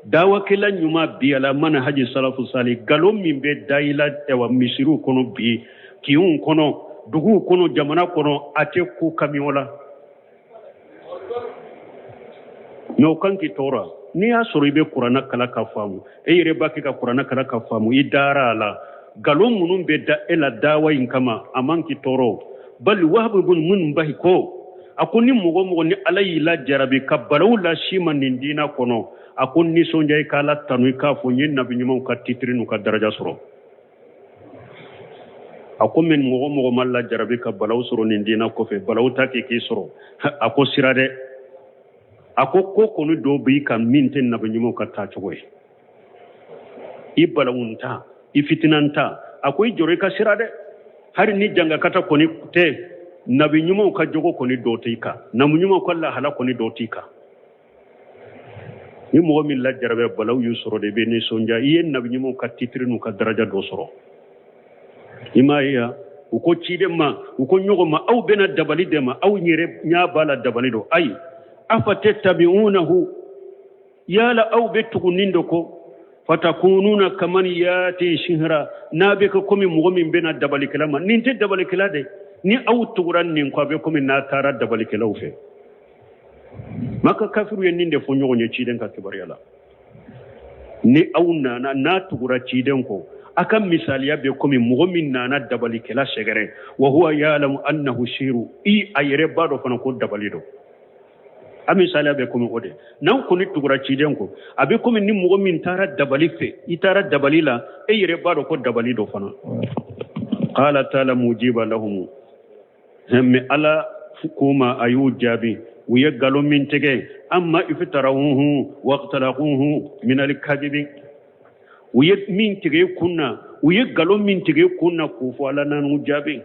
dawa kila nyuma biala mana haji salafu sali galom mimbe daila ewa misiru kono bi kiun kono dugu kono jamana kono ate ku kamiola no kan ki tora ni ya soribe qur'ana kala ka famu e yire baki ka qur'ana kala ka famu idara la galom munum be da ela dawa in kama aman ki toro bal wahb ibn mun bahi ko akuni mugo ni alayi la jarabi kabalaw la shima nindina kono akuni sonjay kala tanu ka fo nyen nabi nyum ka titrinu ka daraja soro akomen mugo malla jarabi kabalaw soro nindina ko fe balaw take ki soro ako sirade ako ko kono do bi kam minten nabi nyum ka ta chogoy ibalawunta ifitinanta akoy jore ka sirade hari ni janga kata koni te nabi nyuma ka jogo koni dotika namu nyuma ko Allah hala koni dotika ni mo min la jarabe balaw yusro de be ni sonja yen nabi nyuma ka titrinu ka daraja do soro imaya uko chidema uko nyogo ma au bena dabali dema au nyire nya bala dabali do ay afatatabiunahu yala au betukunindo ko fatakununa kaman yati shihra nabe ko komi mo min bena dabali kalama ninte dabali kalade ni au turan nin ko be komi na tara dabali kelaw fe maka kafiru yen ninde fo nyogo ci den ka kibar yala ni au na tugura ci den ko aka misaliya be komi mu'min na dabali kela segere wa huwa ya'lamu annahu shiru i ayre bado fana ko dabali do ami sala be komi ode nan ko ni tugura ci den ko abe komi ni mu'min tara dabali fe itara dabali la e yere bado ko dabali do fana qala ta'ala mujiba lahum هم على حكومة أيود جابي ويقالوا من تجي أما افتروه واقتلقوه من الكذب ويمين تجي كنا ويقالوا من تجي كنا كوفوا لنا نجابي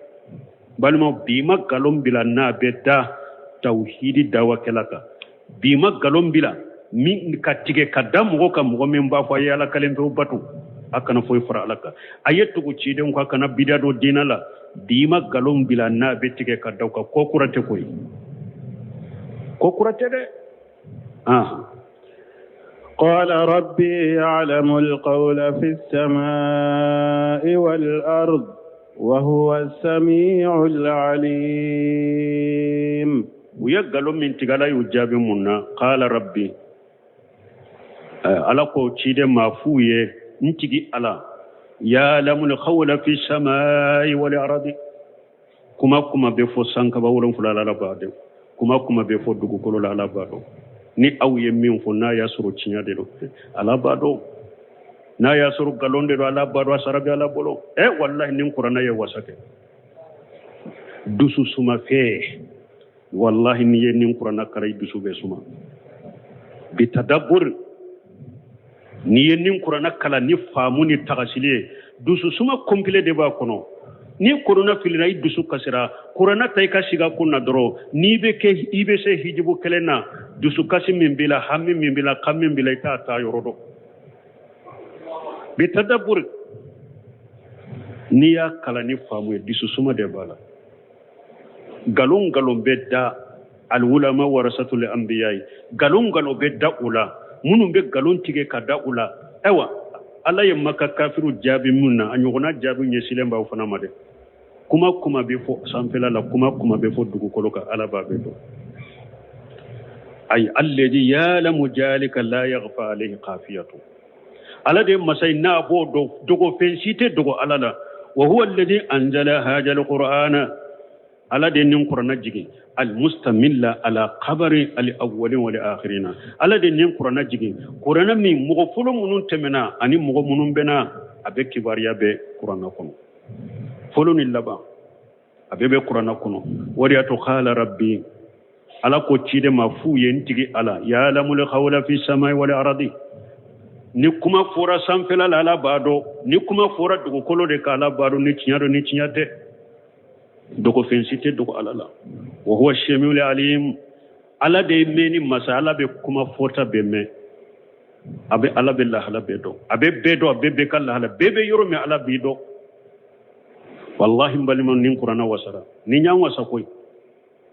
بل ما بما قالوا بلا نابدا توحيد دعوة كلاكا بما قالوا بلا من كتيجي كدام وكا مغمم بافايا لا كلام بروباتو أكنا فوي فرالكا أيتو كتشيدم كنا بدادو دينالا dima galon bila na betige ka dawka ko kurate de قال ربي يعلم القول في السماء والأرض وهو السميع العليم ويقالوا من تقال يجاب منا قال ربي على قو تشيد مافوية نتيجي على يعلم القول في السماء والأرض كما بيفو سانك باولون فلا لا بعد كما بيفو دغو كولو لا بعد ni aw yemmin fo na yasuru cinyade do ala bado na yasuru galonde do ala bado sarabe ala bolo wallahi nin qur'ana ye wasake dusu suma fe wallahi ni ye nin qur'ana karay dusu be suma bi tadabbur ni ye nin qur'ana kala ni famu ni tagasile dusu suma complet de ba kono ni corona filina idusu kasira corona tay ka shiga kunna doro ni be ke ibe se hijibu kelena dusu kasi mimbila hammi mimbila kammi bila ta yorodo bi tadabbur ni ya kala ni famu disu suma de bala galon bedda al ulama warasatul anbiya galon bedda ula munum be galon tige kada ula ewa Allah ya maka kafiru jabi munna anyogona jabi nyesilemba ufana made kuma be fo sanfela la kuma be fo dugu koloka ala ba be do أي الذي يعلم ذلك لا يغفى عليه خافيته على دي مسينا بو دوغو فنسيتي دوغو على لا وهو الذي أنزل هذا القرآن على دي نين قرآن جيجي المستمل على خبر الأولين والآخرين على دي نين قرآن جيجي قرآن من مغفل منون تمنا أني مغفل منون بنا أبي كباريا بي قرآن كنو فلون اللبا أبي بي قرآن كنو ورياتو خال ربي على كوتشيد مفو ينتجي على يعلم القول في السماء والأرض ni kuma fora sanfela la ala bado ni kuma fora dugukolo de kala bado ni tinyate dogo fensite dogo alala wa huwa shamiul alim ala de meni masala be kuma fota be me abe ala be la hala be do abe be kala hala be yoro me ala be do wallahi mbalimon nin qur'ana wasara ni nyam wasa koy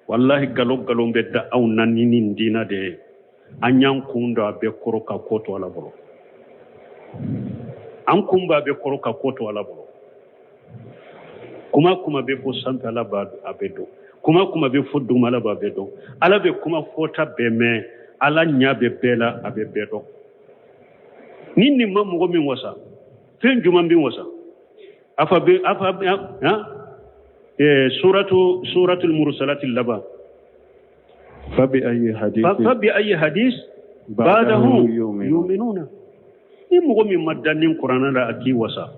wallahi galo be da aw nanni nin dina de anyan kunda be koroka koto ala boro an kumba be koroka koto ala bolo kuma be fo santa ala ba abedo kuma be fo dum ala ba bedo ala be kuma fota be me ala nya be bela abedo ninni mamugo min wasa fen juma bin wasa afa ha suratul mursalati laba fabi ayi hadith ba'dahu yu'minuna ni mogo min madanin qur'ana la aki wasa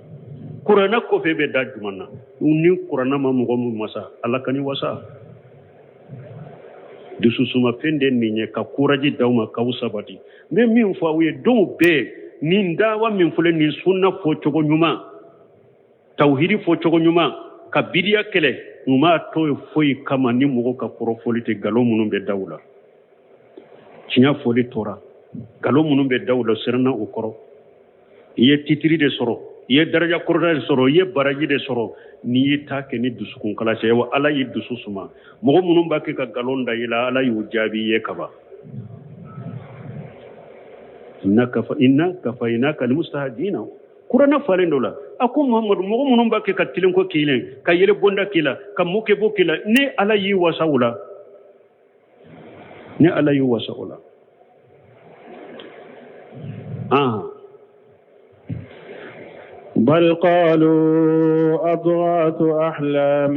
qur'ana ko fe be da jumanna ni qur'ana ma mogo min masa alla kani wasa dusu suma fende ni nye ka kuraji dawma ka usabati me min fa we don be ni ndawa min fule ni sunna fo chogo nyuma tauhidi fo chogo nyuma ka bidiya kele nguma to foi kama ni mogo ka profolite galo munum be dawla cinya foli tora galo munum be dawla sirna ukoro iye titiri de soro iye daraja korda de soro iye baraji de soro ni yita ke ni dusukun kala sey wa ala yi dusu suma mogo munum bakke ka galonda ila ala yu jabi ye kaba innaka fa inaka almustahidina qur'ana falendola akum muhammad mogo munum bakke ka tilin ko kilen ka yele bonda kila ka moke bo kila ni ala yi wasaula بل قالوا أضغاث أحلام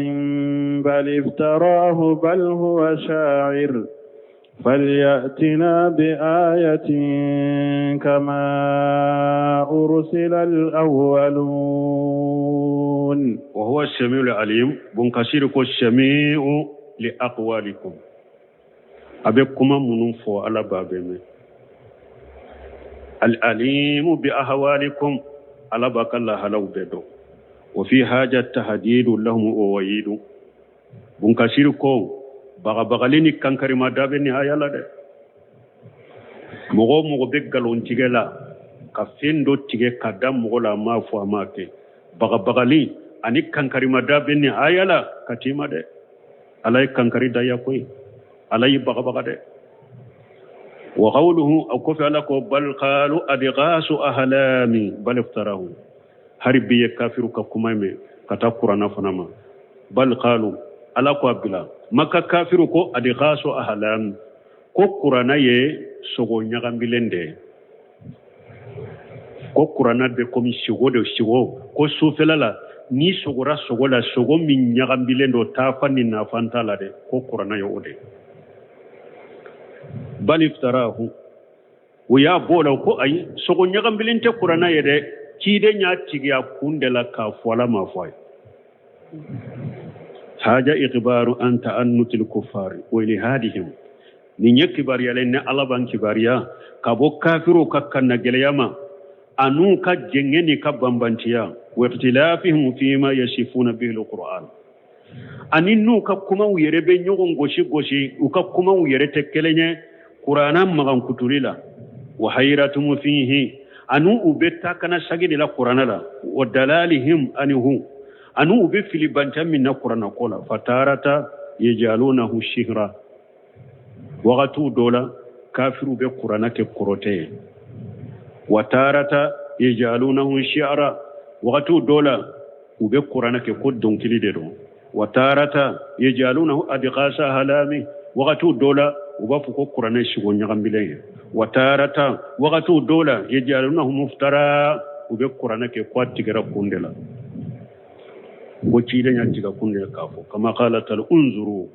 بل افتراه بل هو شاعر فليأتنا بآية كما أرسل الأولون وهو السميع العليم بنكسيرك السميع لأقوالكم أبكم منفو على بابنا العليم بأهوالكم على بك الله لو بدو وفي حاجة تهديد لهم وويد بنكسيركم بغليني كان كريما دابني هيا لا ده مغو بيغالون تيغلا كفيندو تيغي كدام مغو لا ما فو ماكي بغلي اني كان كريما دابني هيا لا كتيما ده علي كان كري دايا كوي علي بغ ده وقوله او كفى لك بل قالوا ادغاس احلام بل افتراه حربي كافر ككمامه كتا قران فنما بل قالوا ala ko abdula maka kafiru ko adi khaso ahlam ko qur'ana ye sogo nyagambilende ko qur'ana be komi sigo ko sufelala ni sogora sogola sogo min nyagambilendo ta fanni na fantala de ko qur'ana yo ode bal iftarahu wiya bola ko ay sogo nyagambilente qur'ana ye de kide nya tigiya kundela ka fola ma foy haja ikhbaru an ta'annut al-kuffar wa ilhadihim ni nyekbar yalen ne alaban kibariya kabo kafiru kakkanna geleyama anu ka jengeni ka bambantiya wa ikhtilafihim fima yasifuna bihi al-quran aninu ka kuma uyere be nyogon goshi uka kuma uyere tekelenye qur'ana magan kuturila wa hayratum fihi anu ubetta kana sagidi la qur'ana la wa dalalihim anhu anu ube filibanta min na qur'ana kola fatarata yajalunahu shihra waqatu dola kafiru be qur'ana ke korote watarata yajalunahu shi'ra waqatu dola ube qur'ana ke koddon kilide do watarata yajalunahu adqasa halami waqatu dola وبافو قرآن شغل نغم بلين وتارة وغتو دولة يجعلونه مفترى وبقرآن كي قوات تغرى كندلا وچيدن يتغى كندلا كافو كما قال تعالى انظروا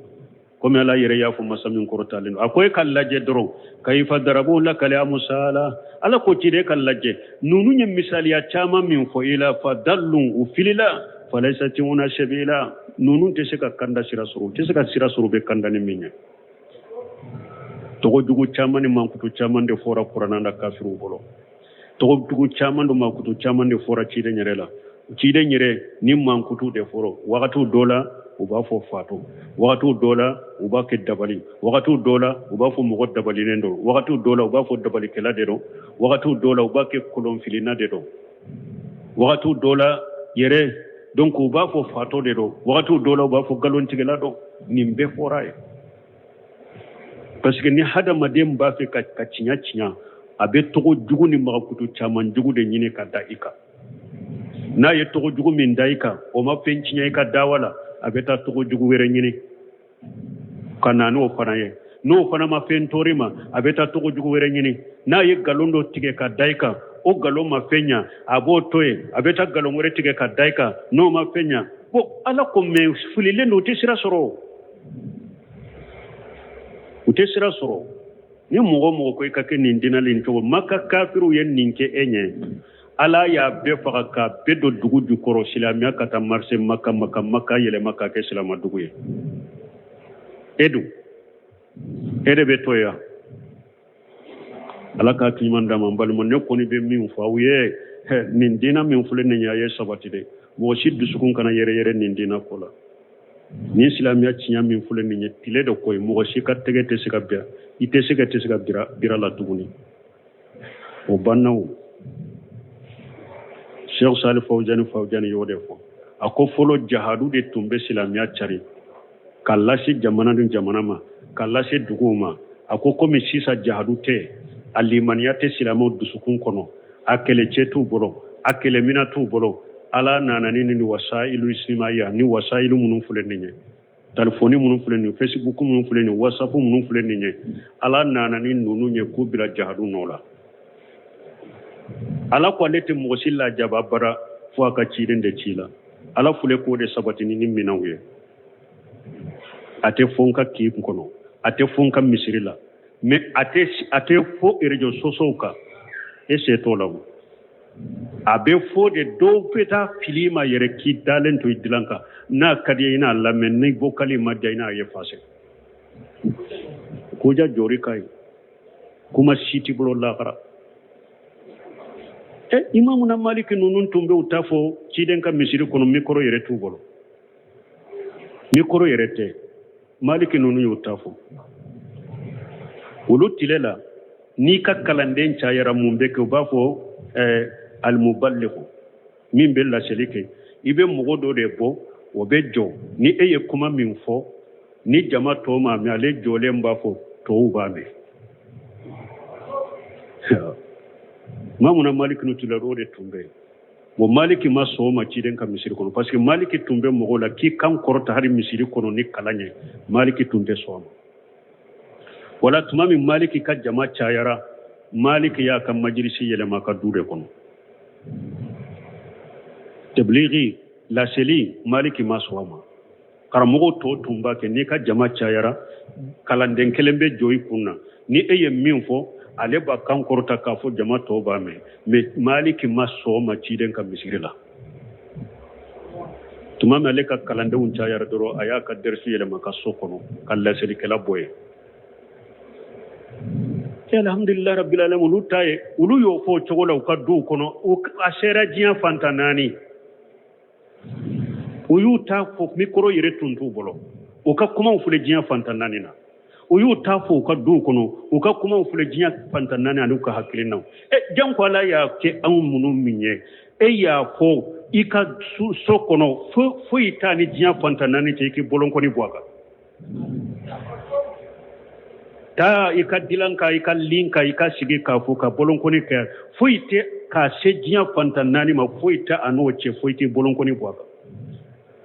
كما لا يريافو مسامين كورتالين أكوي كاللاجة درو كيف ضربوا لك لأمثالا ala ko tire kan lajje nunu nyem misali ya chama min fo ila fadallu ufilila falaysa tiuna sabila nunu te se ka kanda sira suru te se ka sira suru be kanda ni minya to go dugu chama ni mankutu chama de fora qur'ana da kafiru bolo to go dugu chama do mankutu chama de fora tire nyerela tire nyere ni mankutu de foro wakatu dola uba fo fato wakatu dola uba ke dabali wakatu dola uba fo mo dabali nendo wakatu dola uba fo dabali kala dero wakatu dola uba ke kolon filina dero wakatu dola yere donc uba fo fato dero wakatu dola uba fo galon tigela do nimbe foraye parce que ni hada madem ba fe ka cinya cinya abe togo jugu ni makutu chaman jugu de nyine ka daika na ye togo jugu min daika o ma fen cinya ka dawala abeta togo jugu were nyini kana no fana ye no fana ma fen torima abeta togo jugu were nyini na ye galondo tige ka daika o galo ma fenya abo toye abeta galo were tige ka daika no ma fenya bo ala ko me fulile no tisira soro utesira soro ni mogo ko ka ke nindina lin to maka kafiru yen ninke enye ala ya be faga ka be do dugu du koro silamiya kata marse maka yele maka ke silama dugu ye ede be toya ala ka timanda man balmo ne ko ni be min fawye nindina min fule ne ya sabati de bo shiddu sukun kana yere nindina kola ni silamiya cinya min fule ni tile do koy mo shi ka tege te sika bia ite sika te sika bira la tuguni o bannaw Cheikh Salih Fawjani yode fo ako folo jahadu de tumbe silamiya cari kallashi jamana dun jamana ma kallashi duguma ako komi sisa jahadu te alimaniya te silamo dusukun kono akele chetu bolo akele minatu bolo ala nanani ni wasailu istimaiya ni wasailu munun fulenye telefoni munun fulenye Facebook munun fulenye WhatsApp munun fulenye ala nanani nunu nye kubira jahadu nola ala ko lete mosilla jababara fo aka ciiden de cila ala fule ko de sabatini ni minawye ate fonka ki kono ate fonka misirila mais ate fo erejo sosoka e se tolamu abe fo de do peta filima yere ki dalen to idilanka na kadiya ina lamen ni bokali madja ina ye fase koja jori kai kuma siti bolo lakara imamu na maliki nunun tumbe utafo ciden ka misiri kono mikoro yere tubolo mikoro yere te maliki nunun utafo ulu tilela ni ka kalanden chayara mumbe ke bafo al muballigh min bella shelike ibe mogodo de bo obejo ni eye kuma min fo ni jama to ma mi ale jole mbafo to ubabe mamuna maliki no tilaro de tumbe bo maliki maso ma ciden ka misiri kono parce que maliki tumbe mogola ki kan korota hari misiri kono ni kalanye maliki tumbe so wala tumami maliki ka jama chayara maliki ya kan majlisi yele maka dure kono tablighi la seli maliki maswama karamogo to tumba ke ni ka jama chayara kalanden kelembe joyi kunna ni eye minfo ale ba kan korta ka fo jama to ba me maliki maswama ciden ka misirila tumami ale ka kalande un chayara doro aya ka dersi yele maka sokono kala seli kala boye alhamdulillah rabbil alamin ulu taye ulu yo fo chogola ka du kono o asera jiya fantanani uyu ta fo mikro yere tuntu bolo o ka kuma fule jiya fantanani na uyu ta fo ka du kono o ka kuma fule jiya fantanani anu ka hakilina jam ko la ya ke an munu minye ya fo ika so kono fo itani jiya fantanani te ki bolon ko ni boaka ta ika dilanka ika linka ika shige kafu ka bolon koni ka foite ka sejiya fantanani ma foita anoche foite bolon koni bwaka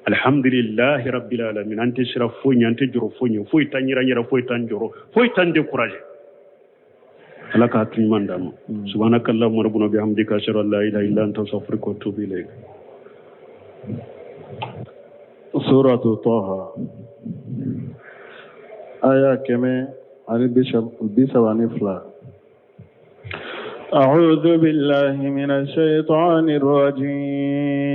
alhamdulillahi rabbil alamin ante sira foñi ante joro foñi foy tanira ñira foy tan joro foy tan découragé ala ka tuñmandama subhanakallahumma rabbuna bihamdika ashhadu an la ilaha illa anta astaghfiruka wa atubu ilayk سورة طه آية كما عن البيسة ونفلا أعوذ بالله من الشيطان الرجيم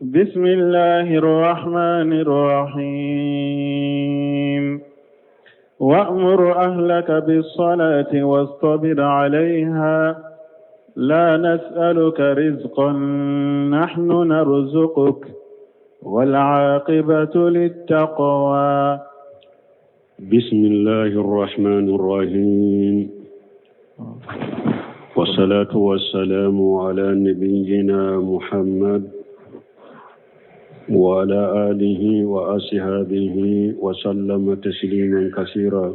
بسم الله الرحمن الرحيم وأمر أهلك بالصلاة واصطبر عليها لا نسألك رزقا نحن نرزقك والعاقبة للتقوى بسم الله الرحمن الرحيم والصلاة والسلام على نبينا محمد وعلى آله وأصحابه وسلم تسليما كثيرا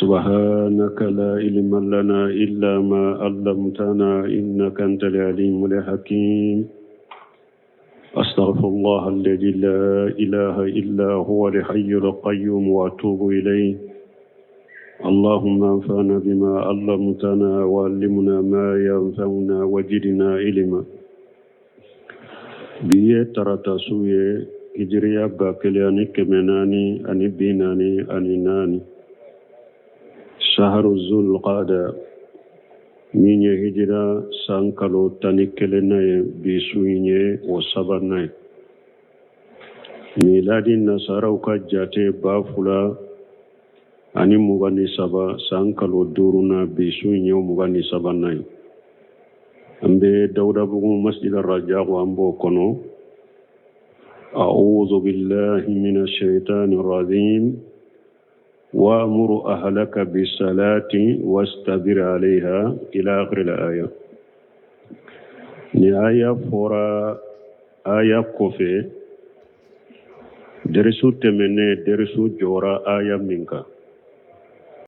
سبحانك لا علم لنا إلا ما علمتنا إنك أنت العليم الحكيم أستغفر الله الذي لا إله إلا هو الحي القيوم وأتوب إليه اللهم انفعنا بما علمتنا وعلمنا ما ينفعنا وزدنا علما بيه ترتاسويه هجريا باكلياني كمناني أني بيناني أني ناني شهر ذو القعدة min ye hijira san kalo tani kelen na ye bi su ye o sabanan ye miladi nasaraw ka jate 2023 san kalo 5 na bi su ye o 23nan ye an bɛ dawudabugu masjid rajago an b'o kɔnɔ a'udhu billahi minash shaitanir rajim وأمر أهلك بالصلاة واستبر عليها إلى آخر الآية نهاية فورا آية كوفي درسو تمنى درسو جورا آية منك